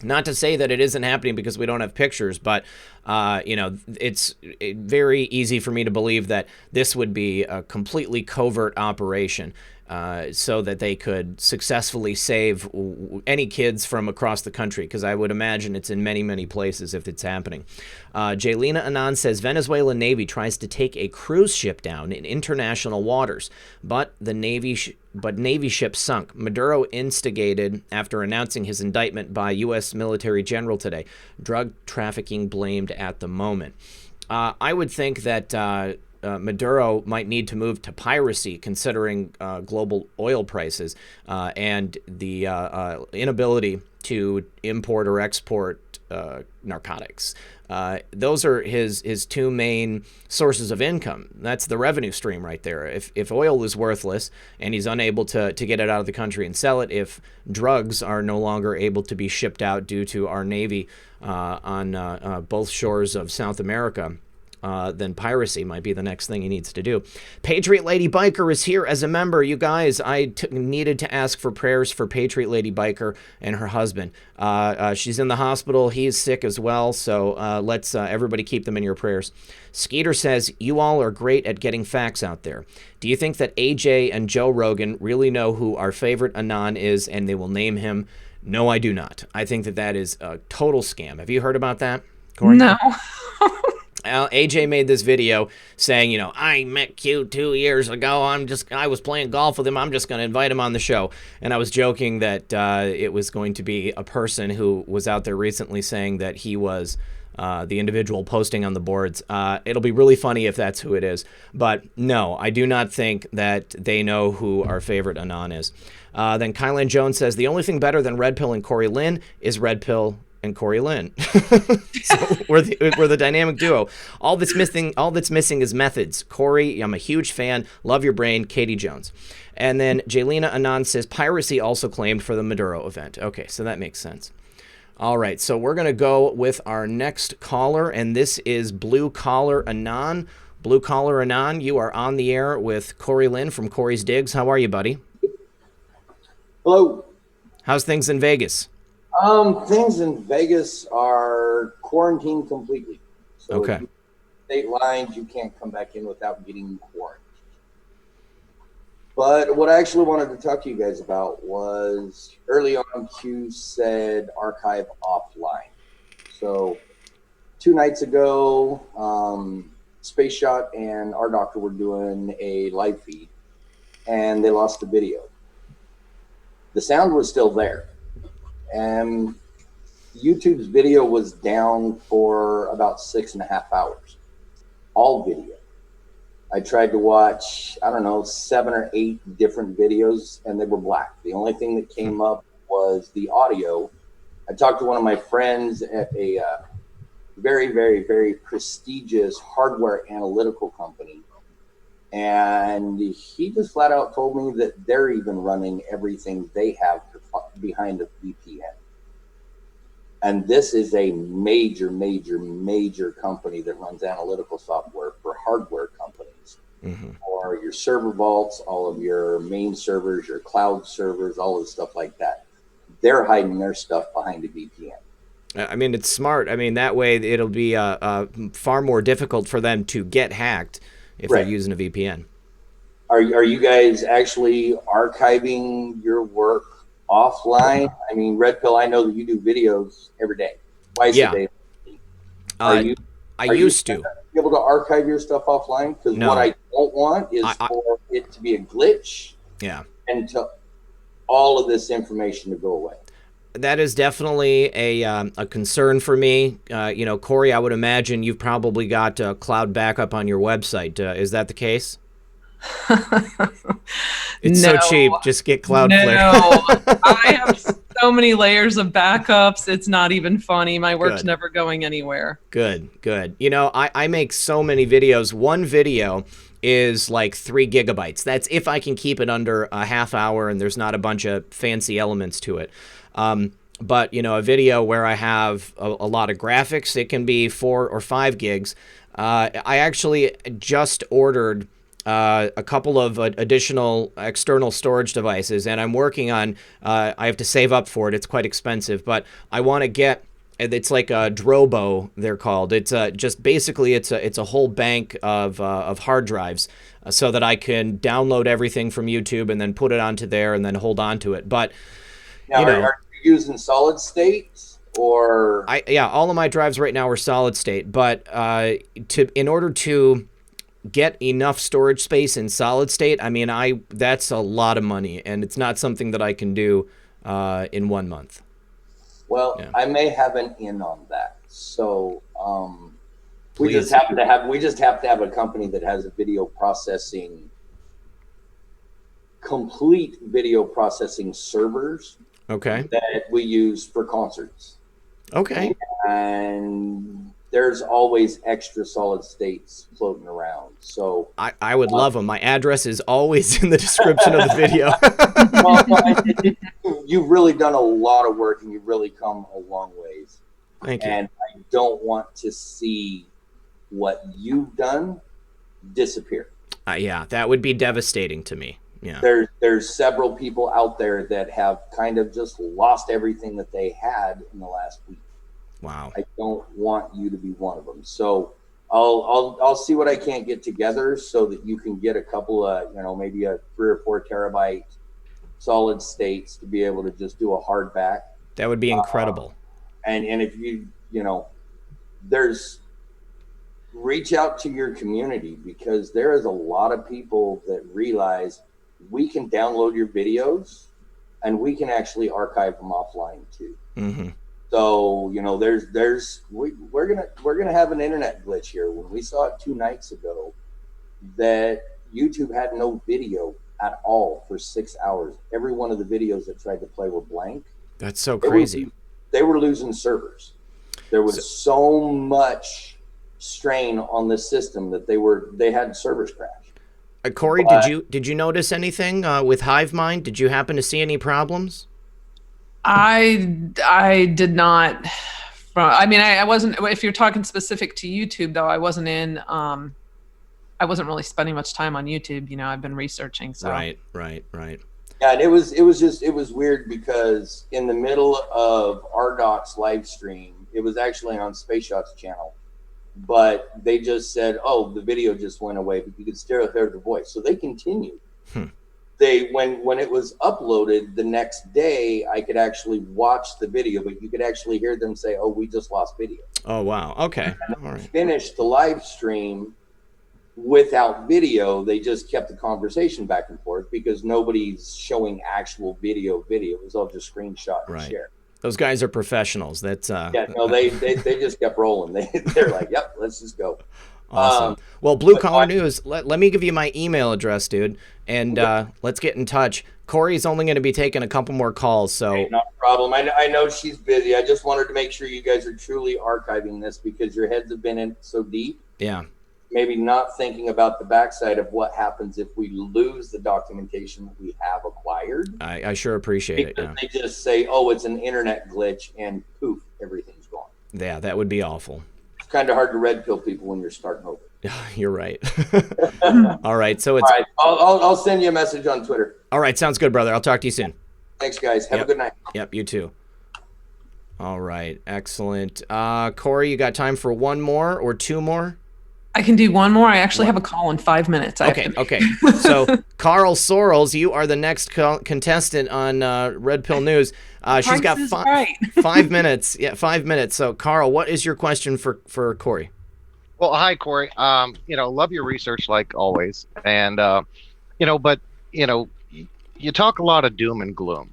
Not to say that it isn't happening because we don't have pictures, but, it's very easy for me to believe that this would be a completely covert operation so that they could successfully save any kids from across the country, because I would imagine it's in many, many places if it's happening. Jaylena Anand says, Venezuelan Navy tries to take a cruise ship down in international waters, but the Navy ship sunk. Maduro instigated after announcing his indictment by U.S. military general today. Drug trafficking blamed at the moment. I would think that Maduro might need to move to piracy, considering global oil prices and the inability to import or export narcotics. Those are his two main sources of income. That's the revenue stream right there. If oil is worthless and he's unable to get it out of the country and sell it, if drugs are no longer able to be shipped out due to our Navy on both shores of South America, then piracy might be the next thing he needs to do. Patriot Lady Biker is here as a member. You guys, I needed to ask for prayers for Patriot Lady Biker and her husband. She's in the hospital. He's sick as well, so let's everybody keep them in your prayers. Skeeter says, you all are great at getting facts out there. Do you think that AJ and Joe Rogan really know who our favorite Anon is and they will name him? No, I do not. I think that is a total scam. Have you heard about that, Corey? No. AJ made this video saying, I met Q 2 years ago. I was playing golf with him. I'm just going to invite him on the show. And I was joking that it was going to be a person who was out there recently saying that he was the individual posting on the boards. It'll be really funny if that's who it is. But no, I do not think that they know who our favorite Anon is. Then Kylan Jones says, the only thing better than Red Pill and Corey Lynn is Red Pill and Corey Lynn. So we're the dynamic duo. All that's missing is methods. Corey, I'm a huge fan. Love your brain. Katie Jones. And then Jaylena Anand says, piracy also claimed for the Maduro event. Okay, so that makes sense. All right, so we're going to go with our next caller, and this is Blue Collar Anon. Blue Collar Anon, you are on the air with Corey Lynn from Corey's Digs. How are you, buddy? Hello. How's things in Vegas? Things in Vegas are quarantined completely. So okay. If you state lines, you can't come back in without getting quarantined. But what I actually wanted to talk to you guys about was early on, Q said archive offline. So 2 nights ago, Space Shot and our doctor were doing a live feed, and they lost the video. The sound was still there. And YouTube's video was down for about 6.5 hours, all video. I tried to watch, 7 or 8 different videos, and they were black. The only thing that came up was the audio. I talked to one of my friends at a very, very, very prestigious hardware analytical company, and he just flat out told me that they're even running everything they have behind a VPN. And this is a major, major, major company that runs analytical software for hardware companies. Or your server vaults, all of your main servers, your cloud servers, all of the stuff like that. They're hiding their stuff behind a VPN. I mean, it's smart. I mean, that way it'll be far more difficult for them to get hacked if they're using a VPN. Are you guys actually archiving your work offline? I mean, Red Pill, I know that you do videos every day, twice a day. I used to be able to archive your stuff offline, because what I don't want is for it to be a glitch. Yeah. And to all of this information to go away. That is definitely a concern for me. Corey, I would imagine you've probably got cloud backup on your website. Is that the case? It's so cheap. Just get Cloudflare. No, I have so many layers of backups. It's not even funny. My work's never going anywhere. Good. I make so many videos. One video is like 3 gigabytes. That's if I can keep it under a half hour and there's not a bunch of fancy elements to it. But a video where I have a lot of graphics, it can be 4 or 5 gigs. I actually just ordered a couple of additional external storage devices, and I'm working on. I have to save up for it. It's quite expensive, but I want to get. It's like a Drobo, they're called. It's just basically it's a whole bank of hard drives, so that I can download everything from YouTube and then put it onto there and then hold on to it. But now, are you using solid state or? Yeah, all of my drives right now are solid state, but in order to get enough storage space in solid state, I mean, that's a lot of money, and it's not something that I can do in 1 month. Well, yeah. I may have an in on that. So we just have to have a company that has a complete video processing servers. Okay. That we use for concerts. Okay. And there's always extra solid states floating around. So I would love them. My address is always in the description of the video. You've really done a lot of work, and you've really come a long ways. Thank you. And I don't want to see what you've done disappear. Yeah, that would be devastating to me. Yeah. There's several people out there that have kind of just lost everything that they had in the last week. Wow. I don't want you to be one of them. So I'll see what I can't get together so that you can get a couple of, maybe a 3 or 4 terabyte solid states to be able to just do a hardback. That would be incredible. And if reach out to your community, because there is a lot of people that realize we can download your videos and we can actually archive them offline too. Mm-hmm. So, we're gonna have an internet glitch here. When we saw it 2 nights ago, that YouTube had no video at all for 6 hours. Every one of the videos that tried to play were blank. That's so crazy. They were losing servers. There was so much strain on the system that they had servers crash. Corey, did you notice anything with HiveMind? Did you happen to see any problems? I did not. I mean, I wasn't. If you're talking specific to YouTube, though, I wasn't in. I wasn't really spending much time on YouTube. I've been researching. So. Right. Yeah, and it was weird because in the middle of RDoc's live stream, it was actually on Space Shot's channel, but they just said, "Oh, the video just went away, but you could still hear the voice." So they continued. When it was uploaded the next day, I could actually watch the video, but you could actually hear them say, "Oh, we just lost video." Oh, wow. Okay. All right. Finished the live stream without video. They just kept the conversation back and forth because nobody's showing actual video. It was all just screenshot and share. Those guys are professionals. That's they just kept rolling. They're like, "Yep, let's just go." Awesome. Well, Blue Collar News, let me give you my email address, dude, and let's get in touch. Corey's only going to be taking a couple more calls, so... Hey, not a problem. I know she's busy. I just wanted to make sure you guys are truly archiving this because your heads have been in so deep. Yeah. Maybe not thinking about the backside of what happens if we lose the documentation that we have acquired. I sure appreciate it. Yeah. They just say, "Oh, it's an internet glitch," and poof, everything's gone. Yeah, that would be awful. Kind of hard to red pill people when you're starting over. You're right. All right, so it's. All right, I'll send you a message on Twitter. All right, sounds good, brother. I'll talk to you soon. Thanks, guys. Have a good night. Yep, you too. All right, excellent. Corey, you got time for one more or two more? I can do one more. I actually have a call in 5 minutes. Okay. So, Carl Sorrells, you are the next contestant on Red Pill News. She's got 5 minutes. Yeah, 5 minutes. So, Carl, what is your question for Corey? Well, hi, Corey. Love your research like always, and but you talk a lot of doom and gloom.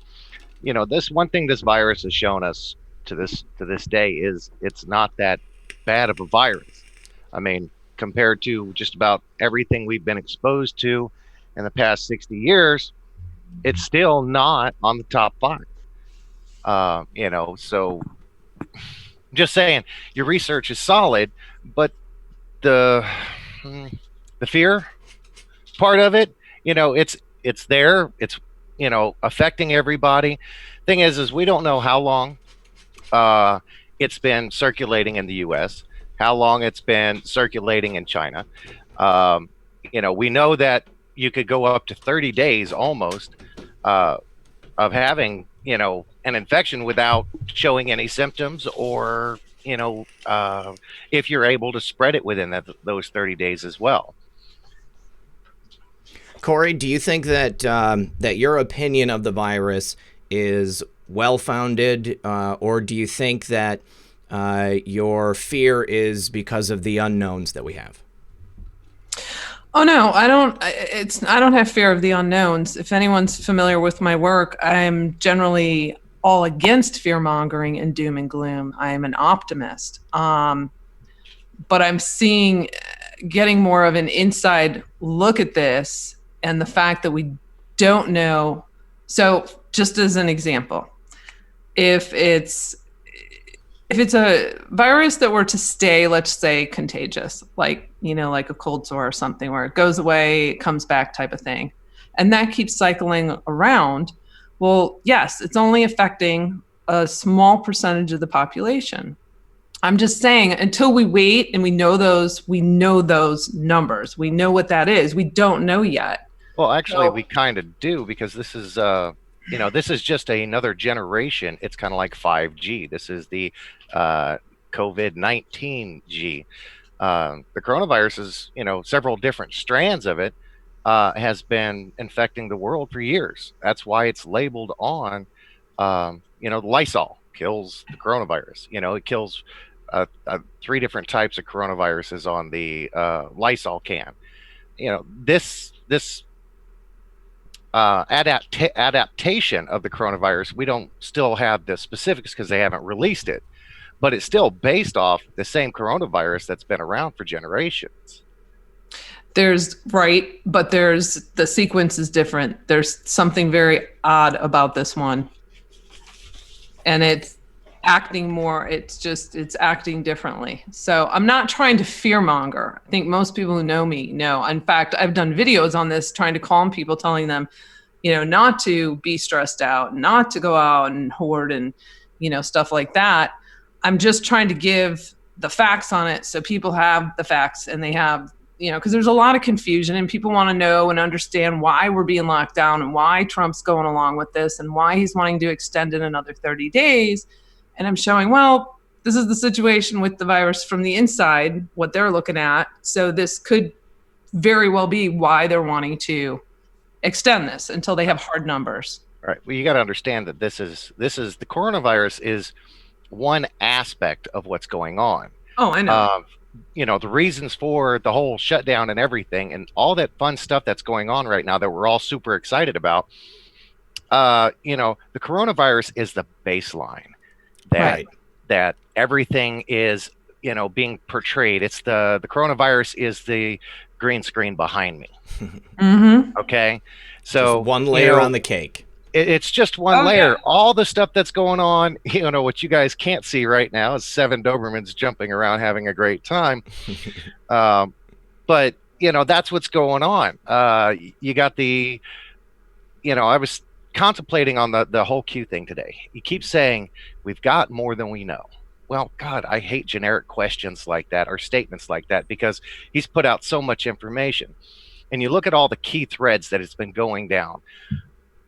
This one thing this virus has shown us to this day is it's not that bad of a virus. I mean, compared to just about everything we've been exposed to in the past 60 years, it's still not on the top 5. So just saying your research is solid, but the fear part of it, it's there, it's, affecting everybody. Thing is we don't know how long it's been circulating in the US, how long it's been circulating in China. We know that you could go up to 30 days almost of having, an infection without showing any symptoms, or, if you're able to spread it within those 30 days as well. Corey, do you think that that your opinion of the virus is well-founded, or do you think that your fear is because of the unknowns that we have? Oh no, I don't. I don't have fear of the unknowns. If anyone's familiar with my work, I'm generally all against fear mongering and doom and gloom. I am an optimist, but I'm getting more of an inside look at this, and the fact that we don't know. So, just as an example, if it's a virus that were to stay, let's say, contagious, like a cold sore or something, where it goes away, it comes back type of thing, and that keeps cycling around, well, yes, it's only affecting a small percentage of the population. I'm just saying, until we wait and we know those numbers, we know what that is. We don't know yet. Well, actually, we kind of do, because this is this is just another generation. It's kind of like 5G. This is the COVID-19 G. The coronavirus is, several different strands of it has been infecting the world for years. That's why it's labeled on, Lysol kills the coronavirus. It kills 3 different types of coronaviruses on the Lysol can. This adaptation of the coronavirus, we don't still have the specifics because they haven't released it, but it's still based off the same coronavirus that's been around for generations. But the sequence is different. There's something very odd about this one, and it's acting differently. So I'm not trying to fearmonger. I think most people who know me know. In fact, I've done videos on this trying to calm people, telling them, not to be stressed out, not to go out and hoard and, stuff like that. I'm just trying to give the facts on it so people have the facts, and they have, because there's a lot of confusion, and people want to know and understand why we're being locked down, and why Trump's going along with this, and why he's wanting to extend it another 30 days. And I'm showing, well, this is the situation with the virus from the inside, what they're looking at. So this could very well be why they're wanting to extend this until they have hard numbers. All right. Well, you got to understand that this is the coronavirus is one aspect of what's going on. Oh, I know. The reasons for the whole shutdown and everything, and all that fun stuff that's going on right now that we're all super excited about. The coronavirus is the baseline. That everything is, being portrayed. It's the coronavirus is the green screen behind me. Mm-hmm. Okay. So just one layer on the cake. It's just one layer. Yeah. All the stuff that's going on, what you guys can't see right now is 7 Dobermans jumping around having a great time. But that's what's going on. You got the, I was contemplating on the whole Q thing today. He keeps saying we've got more than we know. Well, God, I hate generic questions like that or statements like that, because he's put out so much information. And you look at all the key threads that it's been going down.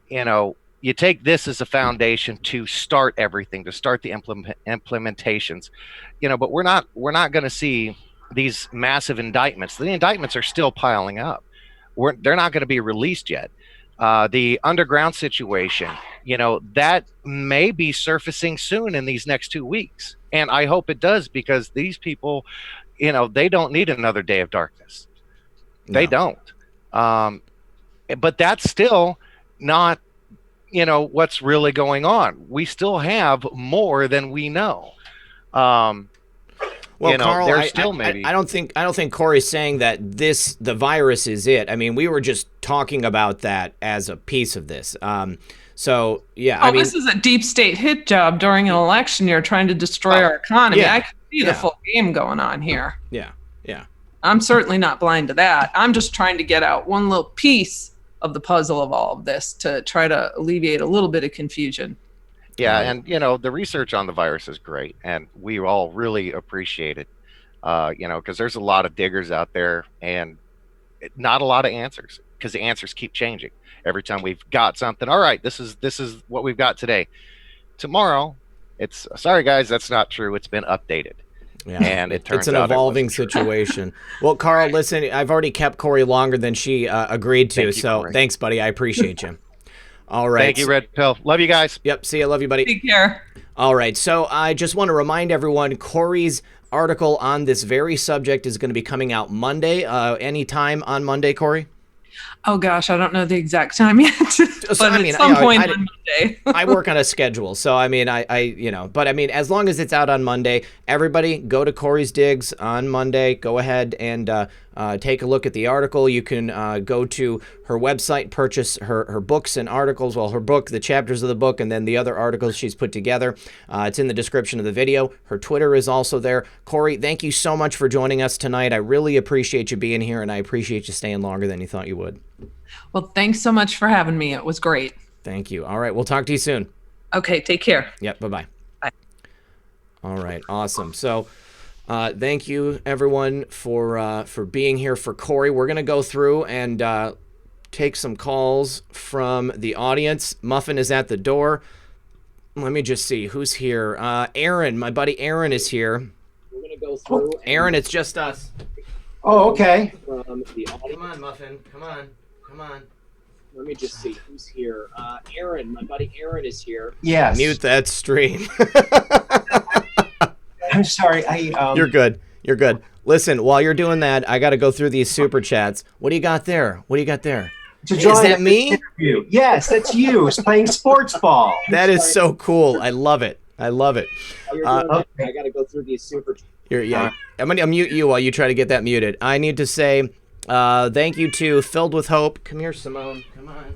You take this as a foundation to start everything, to start the implementations. But we're not going to see these massive indictments. The indictments are still piling up. They're not going to be released yet. The underground situation, that may be surfacing soon in these next 2 weeks. And I hope it does, because these people, they don't need another day of darkness. No. They don't. But that's still not, what's really going on. We still have more than we know. Well, Carl, I don't think Corey's saying that the virus is it. I mean, we were just talking about that as a piece of this. So yeah, this is a deep state hit job during an election year, trying to destroy our economy. Yeah, I can see the full game going on here. Yeah. I'm certainly not blind to that. I'm just trying to get out one little piece of the puzzle of all of this to try to alleviate a little bit of confusion. Yeah, and the research on the virus is great, and we all really appreciate it. Because there's a lot of diggers out there, and not a lot of answers, because the answers keep changing every time we've got something. All right, this is what we've got today. Tomorrow, it's sorry guys, that's not true. It's been updated. Yeah, and it turns it's an out evolving situation. Well, Carl, listen, I've already kept Corey longer than she agreed to, so Corey. Thanks, buddy. I appreciate you. All right. Thank you, Red Pill. Love you guys. Yep, see you. Love you, buddy. Take care. All right, so I just want to remind everyone, Corey's article on this very subject is going to be coming out Monday. Any time on Monday, Corey? Oh gosh, I don't know the exact time yet, but I mean, at some point I on Monday. I work on a schedule, so I mean, but I mean, as long as it's out on Monday, everybody go to Corey's Digs on Monday. Go ahead and take a look at the article. You can go to her website, purchase her books and articles. Well, her book, the chapters of the book, and then the other articles she's put together. It's in the description of the video. Her Twitter is also there. Corey, thank you so much for joining us tonight. I really appreciate you being here, and I appreciate you staying longer than you thought you would. Well, thanks so much for having me. It was great. Thank you. All right, we'll talk to you soon. Okay, take care. Yep, bye-bye. Bye. All right, awesome. So thank you, everyone, for being here for Corey. We're going to go through and take some calls from the audience. Muffin is at the door. Let me just see who's here. Aaron, my buddy Aaron is here. We're going to go through. Aaron, it's just us. Oh, okay. From the audience. Come on, Muffin. Come on. Come on. Let me just see who's here. Aaron, my buddy Aaron is here. Yes. Mute that stream. I'm sorry. You're good. You're good. Listen, while you're doing that, I got to go through these super chats. What do you got there? What do you got there? To Hey, join is that this me? interview. Yes, that's you. It's playing sports ball. That is so cool. I love it. I love it. Okay. I got to go through these super. Yeah. I'm going to mute you while you try to get that muted. I need to say thank you to Filled with Hope. Come here, Simone. Come on.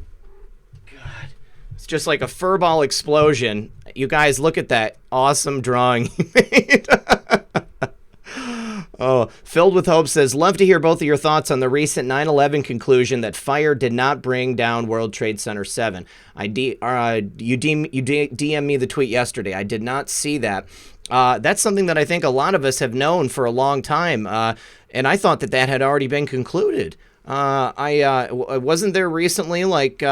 God. It's just like a furball explosion. You guys, look at that awesome drawing he made. Oh, Filled with Hope says, love to hear both of your thoughts on the recent 9/11 conclusion that fire did not bring down World Trade Center 7. You DM me the tweet yesterday. I did not see that. That's something that I think a lot of us have known for a long time, and I thought that had already been concluded. Wasn't there recently like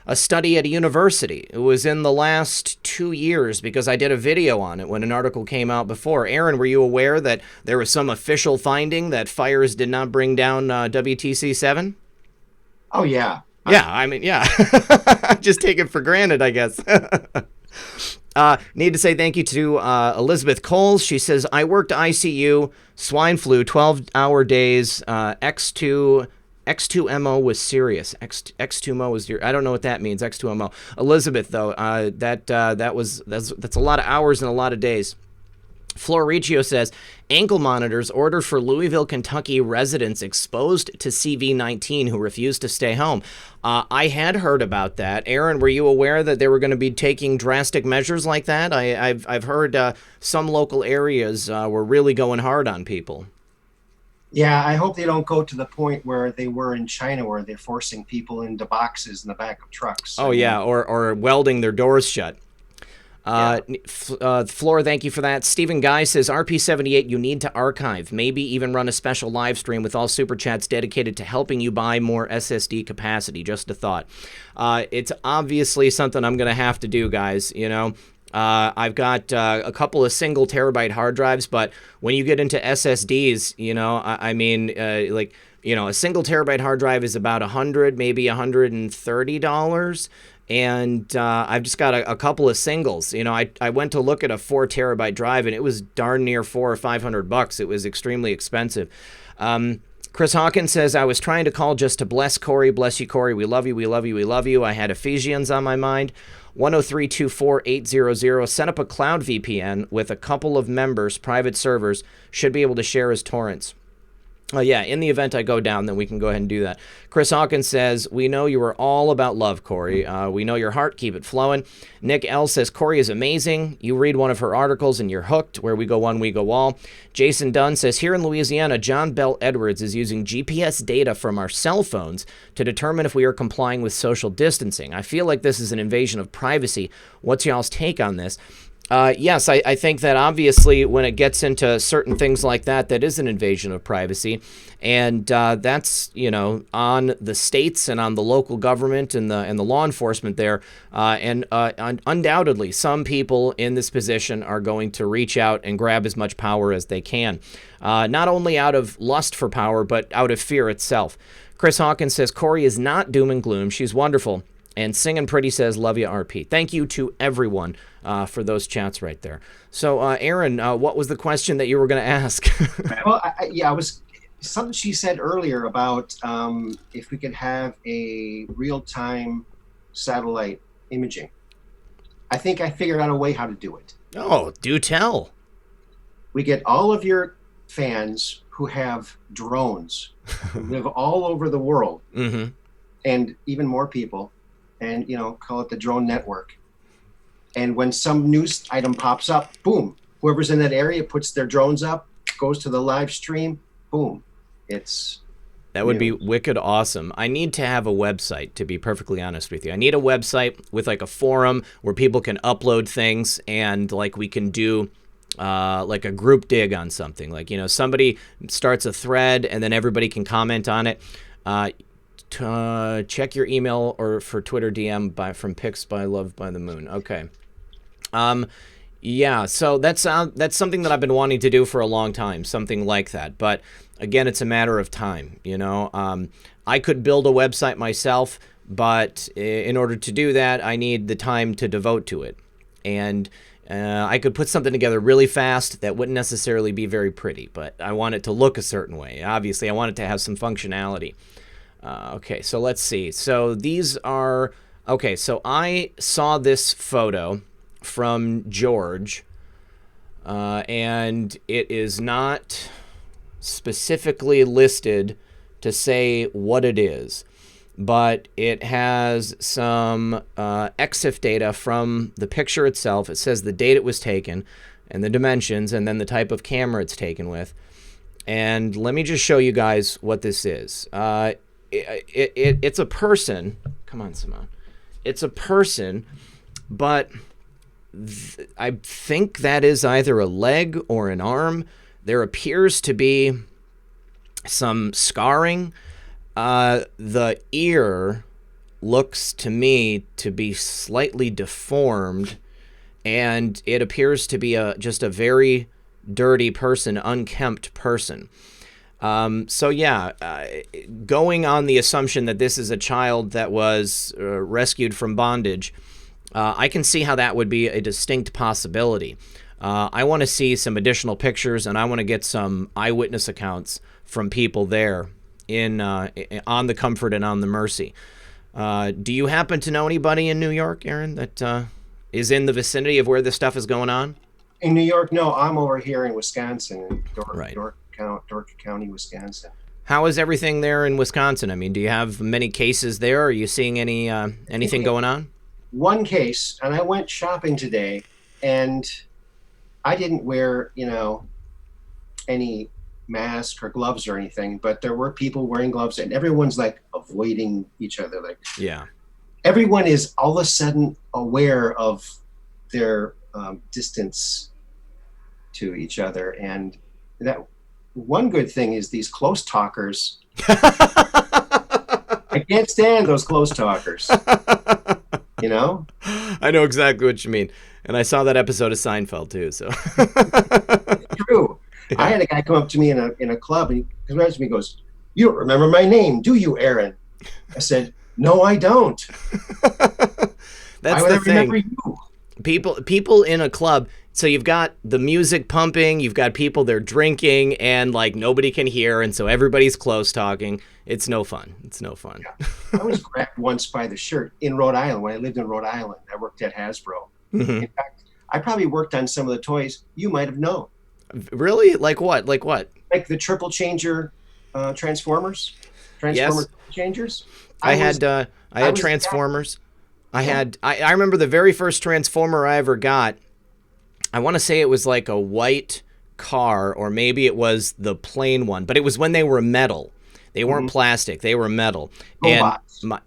a study at a university? It was in the last 2 years because I did a video on it when an article came out before. Aaron, were you aware that there was some official finding that fires did not bring down WTC 7? Oh, yeah. Yeah, I mean, yeah. Just take it for granted, I guess. Need to say thank you to Elizabeth Coles. She says, I worked ICU, swine flu, 12-hour days, X2MO was serious. X2MO was your. I don't know what that means. X2MO. Elizabeth, though, that's a lot of hours and a lot of days. Floricio says, ankle monitors ordered for Louisville, Kentucky residents exposed to CV-19 who refused to stay home. I had heard about that. Aaron, were you aware that they were going to be taking drastic measures like that? I've heard some local areas were really going hard on people. Yeah, I hope they don't go to the point where they were in China, where they're forcing people into boxes in the back of trucks. Oh, yeah, or welding their doors shut. Floor, thank you for that. Stephen Guy says, RP78, you need to archive. Maybe even run a special live stream with all super chats dedicated to helping you buy more SSD capacity. Just a thought. It's obviously something I'm going to have to do, guys, you know. I've got a couple of single terabyte hard drives, but when you get into SSDs, you know, I mean, like, you know, a single terabyte hard drive is about $100, maybe $130. And I've just got a couple of singles. You know, I went to look at a 4 terabyte drive and it was darn near $400 or $500. It was extremely expensive. Chris Hawkins says, I was trying to call just to bless Corey. Bless you, Corey. We love you. We love you. We love you. I had Ephesians on my mind. 103-24800. Set up a cloud VPN with a couple of members, private servers, should be able to share as torrents. Yeah, in the event I go down, then we can go ahead and do that. Chris Hawkins says, we know you are all about love, Corey. We know your heart. Keep it flowing. Nick L. says, Corey is amazing. You read one of her articles and you're hooked. Where we go one, we go all. Jason Dunn says, here in Louisiana, John Bell Edwards is using GPS data from our cell phones to determine if we are complying with social distancing. I feel like this is an invasion of privacy. What's y'all's take on this? Yes, I think that obviously when it gets into certain things like that, that is an invasion of privacy. And that's, on the states and on the local government and the law enforcement there. And undoubtedly, some people in this position are going to reach out and grab as much power as they can. Not only out of lust for power, but out of fear itself. Chris Hawkins says, Corey is not doom and gloom. She's wonderful. And Singin' Pretty says, love you, RP. Thank you to everyone for those chats right there. So, Aaron, what was the question that you were going to ask? Well, I was something she said earlier about if we could have a real-time satellite imaging. I think I figured out a way how to do it. Oh, do tell. We get all of your fans who have drones, who live all over the world, and even more people, and call it the drone network. And when some news item pops up, boom, whoever's in that area puts their drones up, goes to the live stream, boom. That would be wicked awesome. I need to have a website, to be perfectly honest with you. I need a website with like a forum where people can upload things, and like we can do like a group dig on something. Like, somebody starts a thread and then everybody can comment on it. Check your email or for Twitter DM from Pics by Love by the Moon. Okay. Yeah, so that's something that I've been wanting to do for a long time, something like that. But again, it's a matter of time, I could build a website myself, but in order to do that, I need the time to devote to it. And I could put something together really fast that wouldn't necessarily be very pretty, but I want it to look a certain way. Obviously, I want it to have some functionality. Okay, so let's see. So these are... Okay, so I saw this photo from George, and it is not specifically listed to say what it is, but it has some EXIF data from the picture itself. It says the date it was taken and the dimensions and then the type of camera it's taken with. And let me just show you guys what this is. It's a person. Come on, Simone. It's a person, but I think that is either a leg or an arm. There appears to be some scarring. The ear looks to me to be slightly deformed, and it appears to be just a very dirty person, unkempt person. So yeah, going on the assumption that this is a child that was rescued from bondage, I can see how that would be a distinct possibility. I want to see some additional pictures, and I want to get some eyewitness accounts from people there on the Comfort and on the Mercy. Do you happen to know anybody in New York, Aaron, that is in the vicinity of where this stuff is going on? In New York, no. I'm over here in Wisconsin, in Right. Dork County, Wisconsin. How is everything there in Wisconsin? I mean, do you have many cases there? Are you seeing anything going on? One case, and I went shopping today, and I didn't wear, any mask or gloves or anything, but there were people wearing gloves, and everyone's like avoiding each other. Like, yeah, everyone is all of a sudden aware of their distance to each other, and that one good thing is these close talkers. I can't stand those close talkers. I know exactly what you mean, and I saw that episode of Seinfeld too. So it's true. Yeah. I had a guy come up to me in a club, and he comes up to me and goes, "You don't remember my name, do you, Aaron?" I said, "No, I don't." That's the thing. Remember you? People in a club. So you've got the music pumping, you've got people there drinking, and like nobody can hear, and so everybody's close talking. It's no fun. It's no fun. Yeah. I was grabbed once by the shirt in Rhode Island when I lived in Rhode Island. I worked at Hasbro. Mm-hmm. In fact, I probably worked on some of the toys you might have known. Really? Like what? Like what? Like the triple changer Transformers. Yes. Changers. I had Transformers. I remember the very first Transformer I ever got. I want to say it was like a white car, or maybe it was the plain one, but it was when they were metal. They weren't plastic; they were metal. GoBots. No,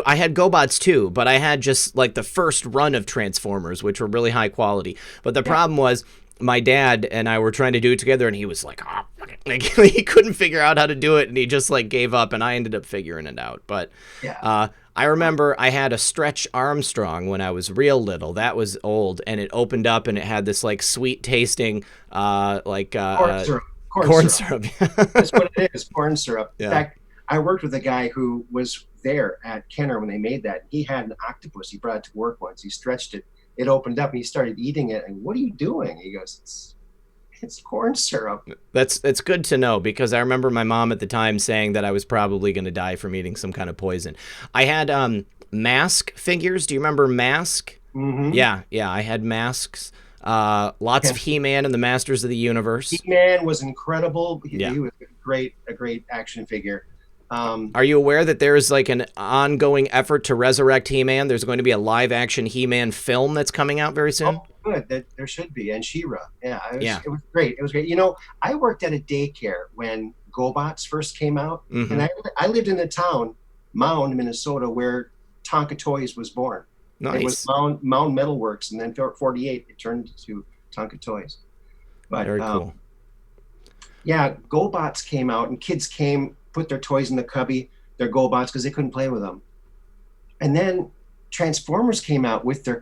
I had GoBots too, but I had just like the first run of Transformers, which were really high quality. But the problem was, my dad and I were trying to do it together, and he was like, "Oh, like he couldn't figure out how to do it," and he just like gave up, and I ended up figuring it out. But I remember I had a Stretch Armstrong when I was real little. That was old, and it opened up, and it had this like sweet tasting corn syrup. Corn syrup. That's what it is, corn syrup. Yeah. In fact, I worked with a guy who was there at Kenner when they made that. He had an octopus. He brought it to work once. He stretched it. It opened up, and he started eating it. And what are you doing? He goes, it's corn syrup. That's good to know, because I remember my mom at the time saying that I was probably going to die from eating some kind of poison. I had Mask figures. Do you remember Mask? Mm-hmm. Yeah, I had Masks. Lots of He-Man and the Masters of the Universe. He-Man was incredible. He was a great action figure. Are you aware that there's like an ongoing effort to resurrect He-Man? There's going to be a live-action He-Man film that's coming out very soon. Oh, good. There should be. And She-Ra. It was great. It was great. You know, I worked at a daycare when GoBots first came out, and I lived in the town, Mound, Minnesota, where Tonka Toys was born. Nice. It was Mound Metalworks, and then 48 it turned to Tonka Toys. But very cool. Yeah, GoBots came out, and kids put their toys in the cubby, their GoBots, because they couldn't play with them. And then Transformers came out with their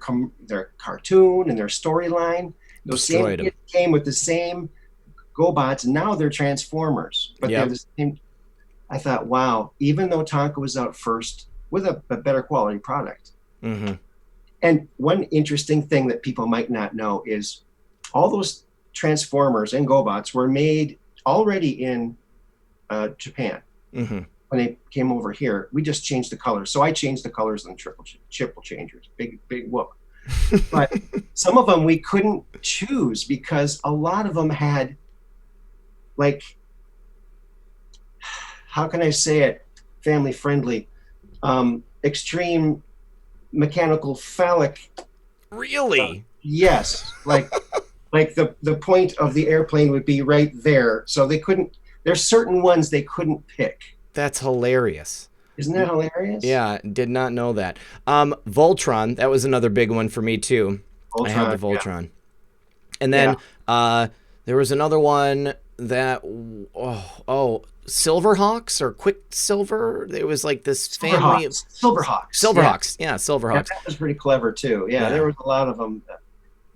cartoon and their storyline. Those same kids came with the same GoBots, and now they're Transformers. But they're the same. I thought, wow, even though Tonka was out first with a better quality product. Mm-hmm. And one interesting thing that people might not know is all those Transformers and GoBots were made already in Japan. Mm-hmm. When they came over here, we just changed the colors. So I changed the colors on triple changers. Big whoop. But some of them we couldn't choose because a lot of them had, like, how can I say it family friendly, extreme mechanical phallic. Really? Yes. Like the point of the airplane would be right there. So they couldn't, there's certain ones they couldn't pick. That's hilarious. Isn't that hilarious? Yeah, did not know that. Voltron, that was another big one for me too. Voltron, I had the Voltron. Yeah. And then there was another one that, Silverhawks or Quicksilver. It was like this family of Silverhawks. Yeah, Silverhawks. Yeah, that was pretty clever too. Yeah, there was a lot of them.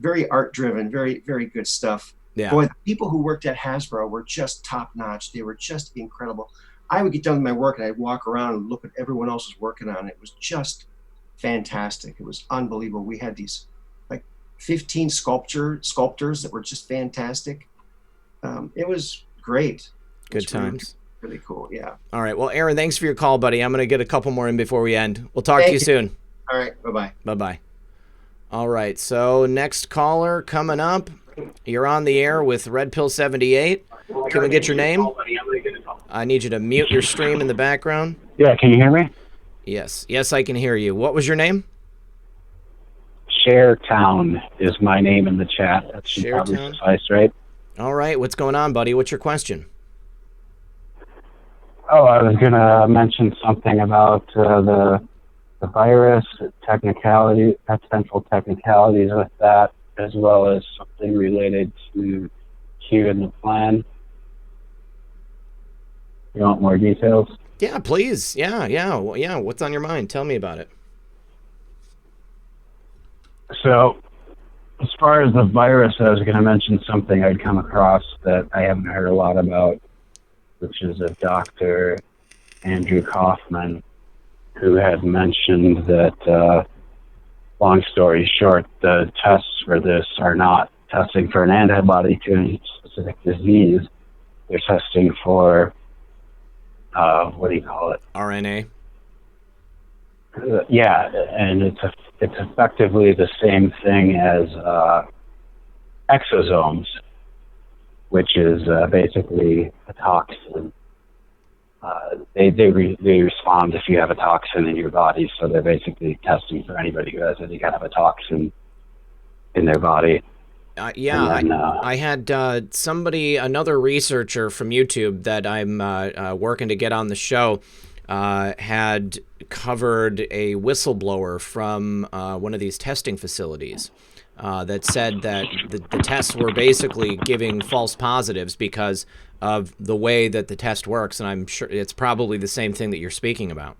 Very art driven, very, very good stuff. Yeah. Boy, the people who worked at Hasbro were just top notch. They were just incredible. I would get done with my work and I'd walk around and look at everyone else was working on it. It was just fantastic. It was unbelievable. We had these like 15 sculptors that were just fantastic. It was great. Good times. Really cool. Yeah. All right. Well, Aaron, thanks for your call, buddy. I'm going to get a couple more in before we end. We'll talk to you soon. All right. Bye-bye. Bye-bye. All right. So next caller coming up. You're on the air with Red Pill 78. Can we get your name? I need you to mute your stream in the background. Yeah, can you hear me? Yes. Yes, I can hear you. What was your name? Sharetown is my name in the chat. That should probably suffice, right? All right. What's going on, buddy? What's your question? Oh, I was going to mention something about the virus, potential technicalities with that, as well as something related to Q and the plan. You want more details? Yeah, please. Yeah. What's on your mind? Tell me about it. So, as far as the virus, I was going to mention something I'd come across that I haven't heard a lot about, which is a Dr. Andrew Kaufman, who had mentioned that, long story short, the tests for this are not testing for an antibody to any specific disease. They're testing for, what do you call it? RNA. Yeah, and it's effectively the same thing as exosomes, which is basically a toxin. They respond if you have a toxin in your body, so they're basically testing for anybody who has any kind of a toxin in their body. Yeah, And then, I had somebody, another researcher from YouTube that I'm working to get on the show, had covered a whistleblower from one of these testing facilities that said that the tests were basically giving false positives because of the way that the test works, and I'm sure it's probably the same thing that you're speaking about.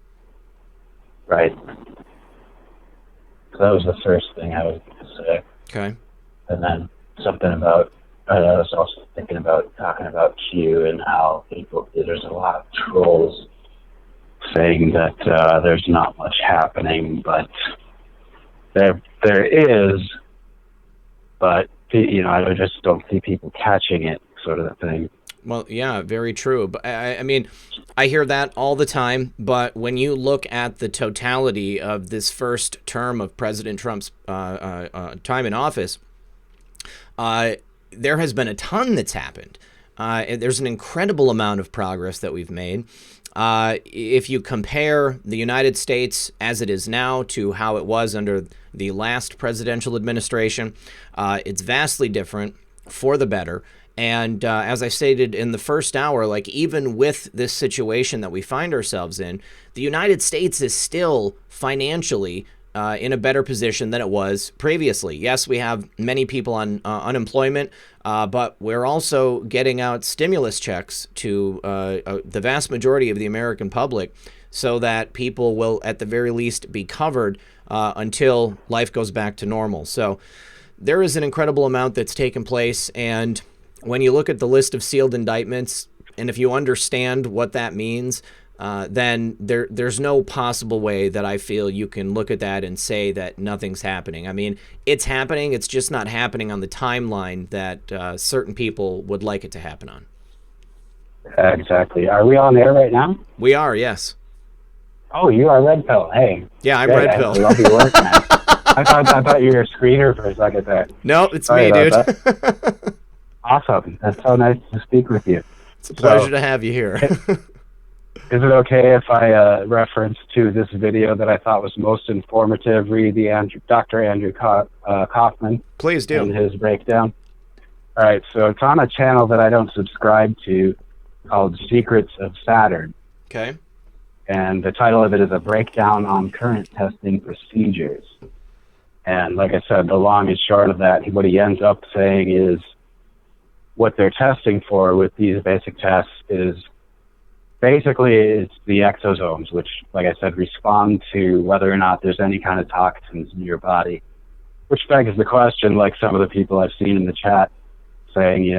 right. So that was the first thing I was going to say. Okay. And then something about, I was also thinking about talking about Q and how there's a lot of trolls saying that there's not much happening, but there is, but, I just don't see people catching it, sort of the thing. Well, yeah, very true. But I mean, I hear that all the time. But when you look at the totality of this first term of President Trump's time in office, there has been a ton that's happened. There's an incredible amount of progress that we've made. If you compare the United States as it is now to how it was under the last presidential administration, it's vastly different for the better. And as I stated in the first hour, like even with this situation that we find ourselves in, the United States is still financially in a better position than it was previously. Yes, we have many people on unemployment, but we're also getting out stimulus checks to the vast majority of the American public so that people will at the very least be covered until life goes back to normal. So there is an incredible amount that's taken place, and when you look at the list of sealed indictments, and if you understand what that means, then there's no possible way that I feel you can look at that and say that nothing's happening. I mean, it's happening. It's just not happening on the timeline that certain people would like it to happen on. Exactly. Are we on air right now? We are, yes. Oh, you are Red Pill. Hey. Yeah, I'm Red Red Pill. I love your work, man. I thought you were a screener for a second there. No, it's Sorry me, dude. Awesome. That's so nice to speak with you. It's a pleasure to have you here. Is it okay if I reference to this video that I thought was most informative? Read the Dr. Andrew Kaufman. Please do. And his breakdown. All right, so it's on a channel that I don't subscribe to called Secrets of Saturn. Okay. And the title of it is A Breakdown on Current Testing Procedures. And like I said, the long and short of that, what he ends up saying is what they're testing for with these basic tests is basically it's the exosomes, which, like I said, respond to whether or not there's any kind of toxins in your body. Which begs the question, like some of the people I've seen in the chat saying,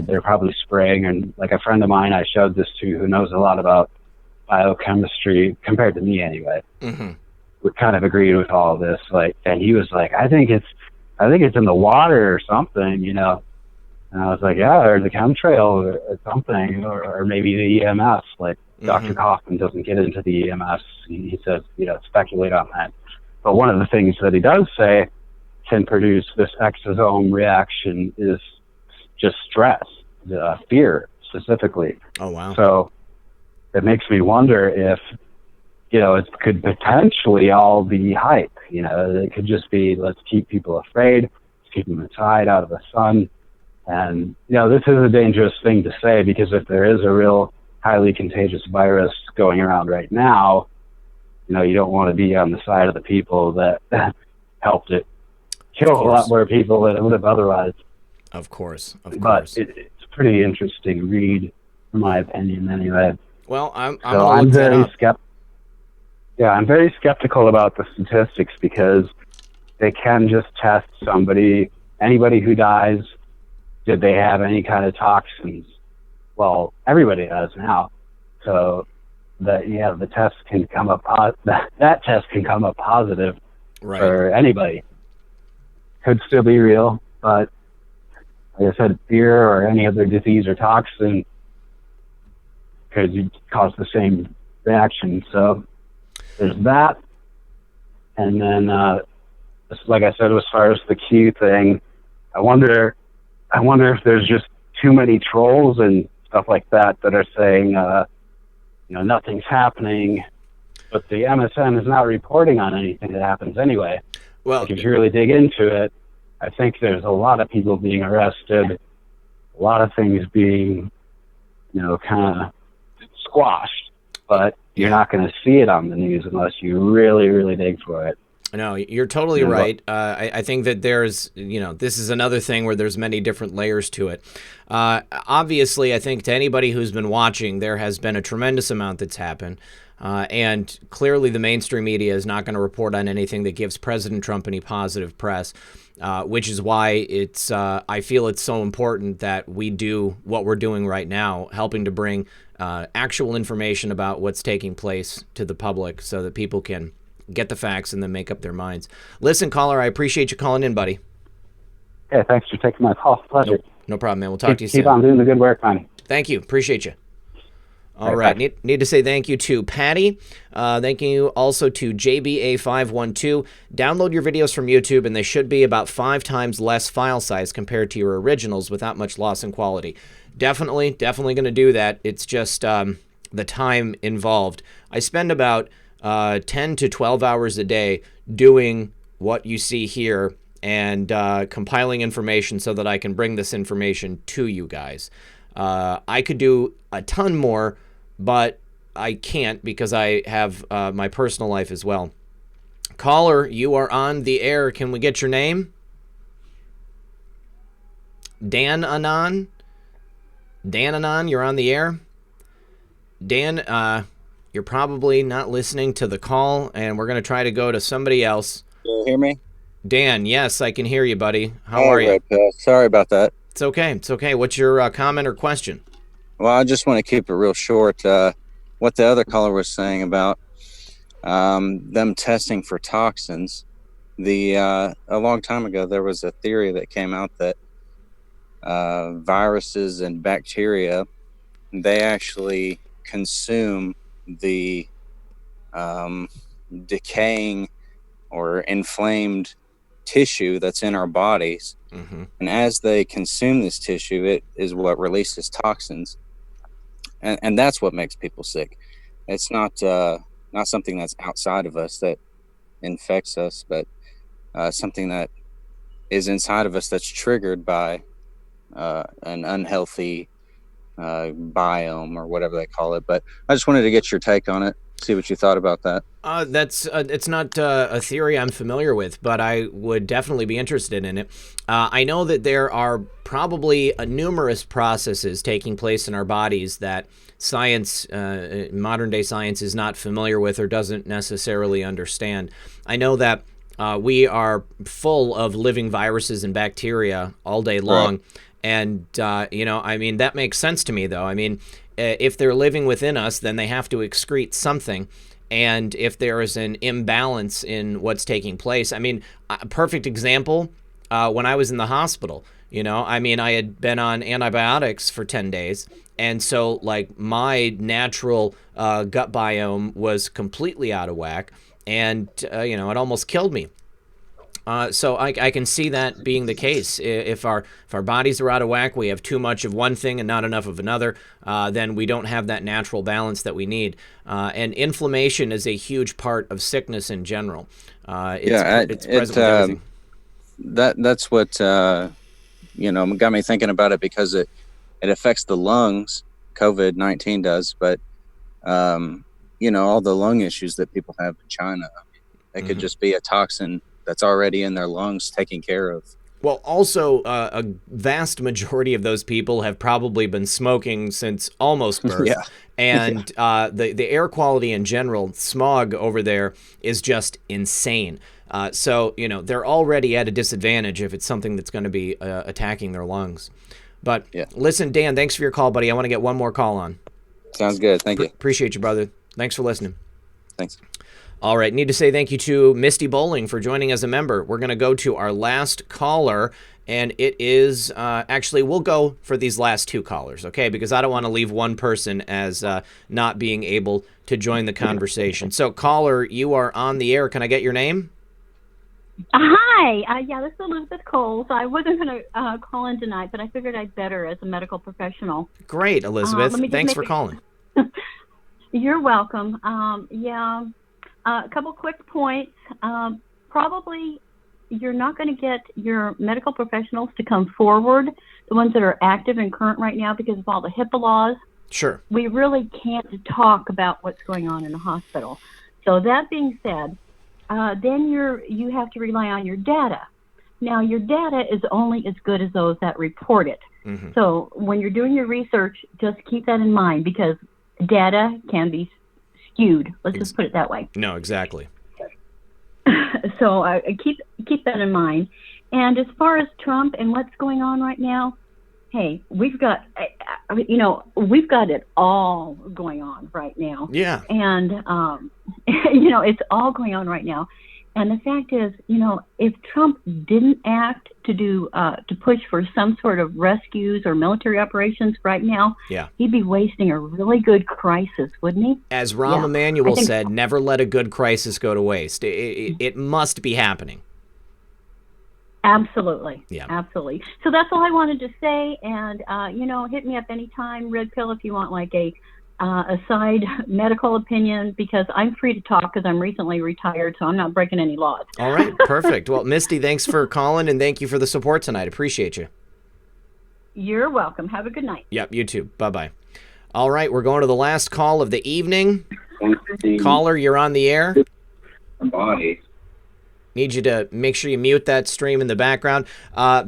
they're probably spraying, and like a friend of mine I showed this to who knows a lot about biochemistry, compared to me anyway, we kind of agreed with all of this. And he was like, I think it's in the water or something, And I was like, yeah, or the chemtrail or something, or maybe the EMS. Like Dr. Kaufman doesn't get into the EMS. He says, speculate on that. But one of the things that he does say can produce this exosome reaction is just stress, fear specifically. Oh, wow. So it makes me wonder if, it could potentially all be hype. It could just be, let's keep people afraid, let's keep them inside, out of the sun. And, this is a dangerous thing to say, because if there is a real highly contagious virus going around right now, you don't want to be on the side of the people that helped it kill a lot more people than it would have otherwise. Of course. But it's a pretty interesting read, in my opinion, anyway. Well, I'm very skeptical. Yeah, I'm very skeptical about the statistics, because they can just test anybody who dies. Did they have any kind of toxins? Well, everybody does now. So the test can come up, that test can come up positive for anybody. Could still be real, but like I said, fear or any other disease or toxin could cause the same reaction. So there's that. And then, like I said, as far as the Q thing, I wonder if there's just too many trolls and stuff like that are saying, nothing's happening, but the MSN is not reporting on anything that happens anyway. Well, if you really dig into it, I think there's a lot of people being arrested, a lot of things being, kind of squashed, but you're not going to see it on the news unless you really, really dig for it. No, you're totally right. I think that there's, this is another thing where there's many different layers to it. Obviously, I think to anybody who's been watching, there has been a tremendous amount that's happened. And clearly the mainstream media is not going to report on anything that gives President Trump any positive press, which is why I feel it's so important that we do what we're doing right now, helping to bring actual information about what's taking place to the public so that people can get the facts and then make up their minds. Listen, caller, I appreciate you calling in, buddy. Yeah, thanks for taking my call. Pleasure. No problem, man. We'll talk to you soon. Keep on doing the good work, man. Thank you. Appreciate you. All right. Need to say thank you to Patty. Thank you also to JBA512. Download your videos from YouTube, and they should be about 5 times less file size compared to your originals without much loss in quality. Definitely going to do that. It's just the time involved. I spend about 10 to 12 hours a day doing what you see here and compiling information so that I can bring this information to you guys. I could do a ton more, but I can't because I have my personal life as well. Caller, you are on the air. Can we get your name? Dan Anon? Dan Anon, you're on the air. Dan, you're probably not listening to the call, and we're going to try to go to somebody else. Can you hear me? Dan, yes, I can hear you, buddy. How are you? Sorry about that. It's okay. It's okay. What's your comment or question? Well, I just want to keep it real short. What the other caller was saying about them testing for toxins. A long time ago, there was a theory that came out that viruses and bacteria, they actually consume the decaying or inflamed tissue that's in our bodies. Mm-hmm. And as they consume this tissue, it is what releases toxins. And that's what makes people sick. It's not something that's outside of us that infects us, but something that is inside of us that's triggered by an unhealthy biome or whatever they call it. But I just wanted to get your take on it, see what you thought about that. It's not a theory I'm familiar with, but I would definitely be interested in it. I know that there are probably numerous processes taking place in our bodies that science, modern day science, is not familiar with or doesn't necessarily understand. I know that we are full of living viruses and bacteria all day long. Right. And, that makes sense to me, though. If they're living within us, then they have to excrete something. And if there is an imbalance in what's taking place, a perfect example, when I was in the hospital, I had been on antibiotics for 10 days. And so, my natural gut biome was completely out of whack. And, it almost killed me. So I can see that being the case. If our bodies are out of whack, we have too much of one thing and not enough of another, then we don't have that natural balance that we need. And inflammation is a huge part of sickness in general. It's present with everything. That's what got me thinking about it, because it affects the lungs. COVID-19 does, but all the lung issues that people have in China, it could just be a toxin that's already in their lungs taken care of. Well, also, a vast majority of those people have probably been smoking since almost birth. Yeah. And the air quality in general, smog over there is just insane. So, they're already at a disadvantage if it's something that's going to be attacking their lungs. But Listen, Dan, thanks for your call, buddy. I want to get one more call on. Sounds good. Thank you. Appreciate you, brother. Thanks for listening. Thanks. All right. Need to say thank you to Misty Bowling for joining as a member. We're going to go to our last caller, and it is actually, we'll go for these last 2 callers, okay? Because I don't want to leave one person as not being able to join the conversation. So, caller, you are on the air. Can I get your name? Hi. This is Elizabeth Cole. So I wasn't going to call in tonight, but I figured I'd better as a medical professional. Great, Elizabeth. Thanks for calling. You're welcome. A couple quick points. Probably you're not going to get your medical professionals to come forward, the ones that are active and current right now because of all the HIPAA laws. Sure. We really can't talk about what's going on in the hospital. So that being said, then you have to rely on your data. Now, your data is only as good as those that report it. Mm-hmm. So when you're doing your research, just keep that in mind because data can be skewed. Let's just put it that way. No, exactly. So I keep that in mind. And as far as Trump and what's going on right now, hey, we've got it all going on right now. Yeah. And it's all going on right now. And the fact is, if Trump didn't act to push for some sort of rescues or military operations right now, he'd be wasting a really good crisis, wouldn't he? As Rahm Emanuel said, never let a good crisis go to waste. It must be happening. Absolutely. Yeah. Absolutely. So that's all I wanted to say. And, hit me up anytime, Red Pill, if you want like a side medical opinion, because I'm free to talk because I'm recently retired, so I'm not breaking any laws. All right. Perfect. Well, Misty, thanks for calling and thank you for the support tonight. Appreciate you. You're welcome. Have a good night. Yep. You too. Bye-bye. All right. We're going to the last call of the evening. Caller, you're on the air. Body. Need you to make sure you mute that stream in the background.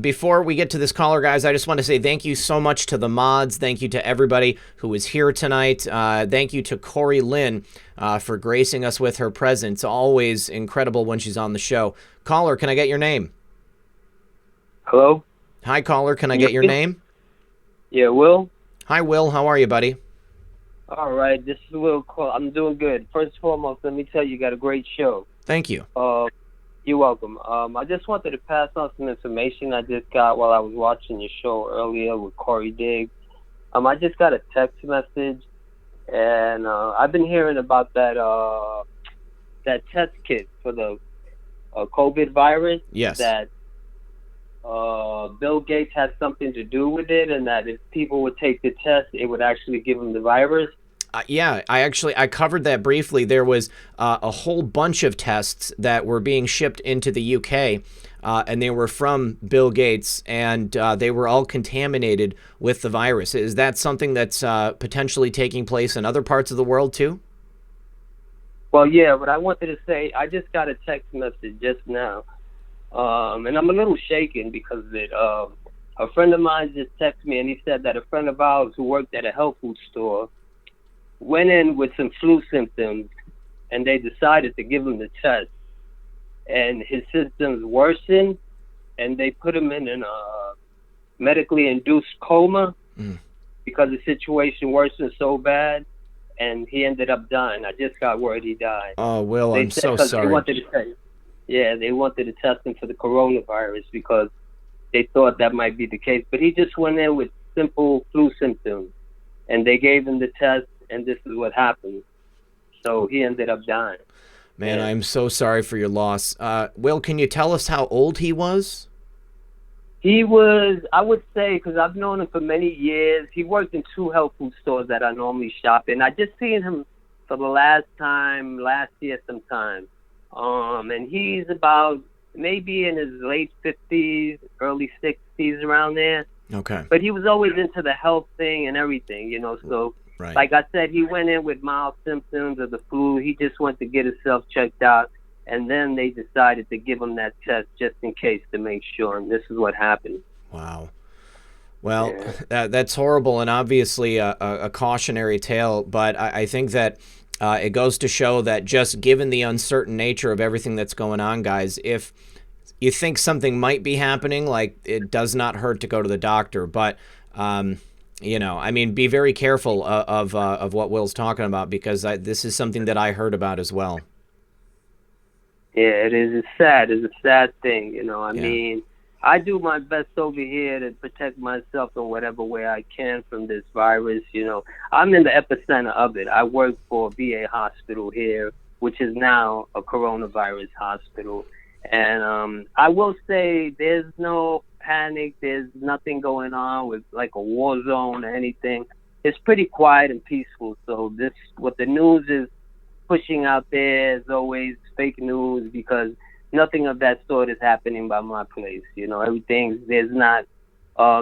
Before we get to this caller, guys, I just want to say thank you so much to the mods. Thank you to everybody who was here tonight. Thank you to Corey Lynn for gracing us with her presence. Always incredible when she's on the show. Caller, can I get your name? Hello? Hi, caller. Can I get your name? Yeah, Will. Hi, Will. How are you, buddy? All right. This is Will. I'm doing good. First and foremost, let me tell you, you got a great show. Thank you. You're welcome. I just wanted to pass on some information I just got while I was watching your show earlier with Corey Diggs. I just got a text message, and I've been hearing about that test kit for the COVID virus. Yes. That Bill Gates had something to do with it, and that if people would take the test, it would actually give them the virus. Yeah, I covered that briefly. There was a whole bunch of tests that were being shipped into the UK, and they were from Bill Gates, and they were all contaminated with the virus. Is that something that's potentially taking place in other parts of the world too? Well, yeah, but I wanted to say, I just got a text message just now, and I'm a little shaken because a friend of mine just texted me, and he said that a friend of ours who worked at a health food store went in with some flu symptoms, and they decided to give him the test, and his symptoms worsened, and they put him in a medically induced coma because the situation worsened so bad, and he ended up dying. I just got word he died. Oh, Will, I'm so sorry. They wanted to test him for the coronavirus because they thought that might be the case, but he just went in with simple flu symptoms, and they gave him the test, and this is what happened. So he ended up dying. Man, I'm so sorry for your loss. Will, can you tell us how old he was? He was, I would say, because I've known him for many years, he worked in 2 health food stores that I normally shop in. I just seen him for the last year sometime. And he's about maybe in his late 50s, early 60s, around there. Okay. But he was always into the health thing and everything, so... Right. Like I said, he went in with mild symptoms of the flu. He just went to get himself checked out, and then they decided to give him that test just in case to make sure, and this is what happened. Wow. Well, that's horrible and obviously a cautionary tale, but I think that it goes to show that just given the uncertain nature of everything that's going on, guys, if you think something might be happening, like, it does not hurt to go to the doctor, but... be very careful of what Will's talking about, because this is something that I heard about as well. Yeah, it is. It's sad. It's a sad thing, I mean, I do my best over here to protect myself in whatever way I can from this virus, I'm in the epicenter of it. I work for VA hospital here, which is now a coronavirus hospital. And I will say there's no panic. There's nothing going on with like a war zone or anything. It's pretty quiet and peaceful. So what the news is pushing out there is always fake news, because nothing of that sort is happening by my place. You know,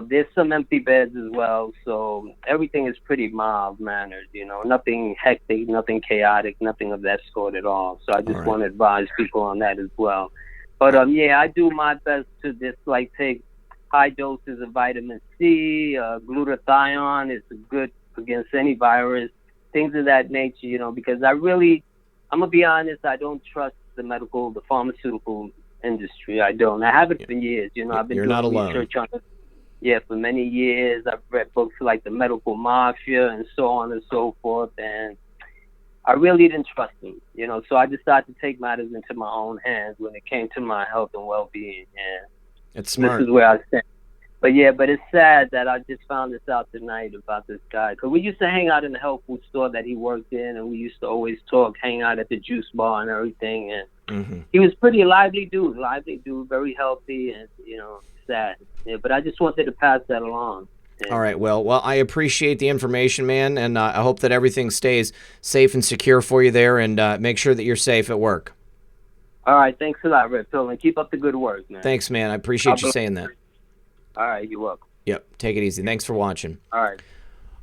there's some empty beds as well, so everything is pretty mild mannered. You know, nothing hectic, nothing chaotic, nothing of that sort at all. So I just want to advise people on that as well. But yeah, I do my best to just like take high doses of vitamin C, glutathione is good against any virus, things of that nature. You know, because I'm gonna be honest, I don't trust the pharmaceutical industry. I don't. I haven't for years. You know, I've been doing research on it. Yeah, for many years. I've read books like The Medical Mafia and so on and so forth, and I really didn't trust them, you know, so I decided to take matters into my own hands when it came to my health and well-being, and it's smart. This is where I stand. But yeah, but it's sad that I just found this out tonight about this guy, because we used to hang out in the health food store that he worked in, and we used to always talk, hang out at the juice bar and everything, and he was pretty lively dude, very healthy, and, you know, sad. Yeah, but I just wanted to pass that along. Yeah. All right. Well, I appreciate the information, man, and I hope that everything stays safe and secure for you there, and make sure that you're safe at work. All right. Thanks a lot, Red Pill, and keep up the good work, man. Thanks, man. I appreciate you saying that. All right. You're welcome. Yep. Take it easy. Thanks for watching. All right.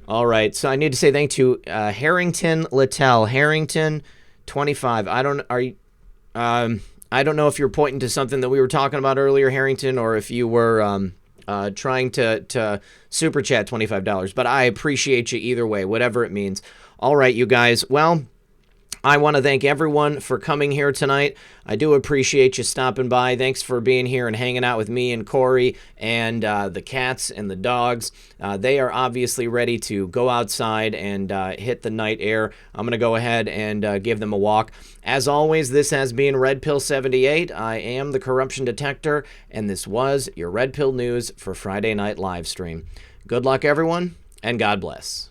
All right. So I need to say thank you to Harrington Littell. Harrington, 25. I don't know if you're pointing to something that we were talking about earlier, Harrington, or if you were trying to super chat $25, but I appreciate you either way, whatever it means. All right, you guys. Well, I want to thank everyone for coming here tonight. I do appreciate you stopping by. Thanks for being here and hanging out with me and Corey and the cats and the dogs. They are obviously ready to go outside and hit the night air. I'm going to go ahead and give them a walk. As always, this has been Red Pill 78. I am the Corruption Detector, and this was your Red Pill News for Friday Night Livestream. Good luck, everyone, and God bless.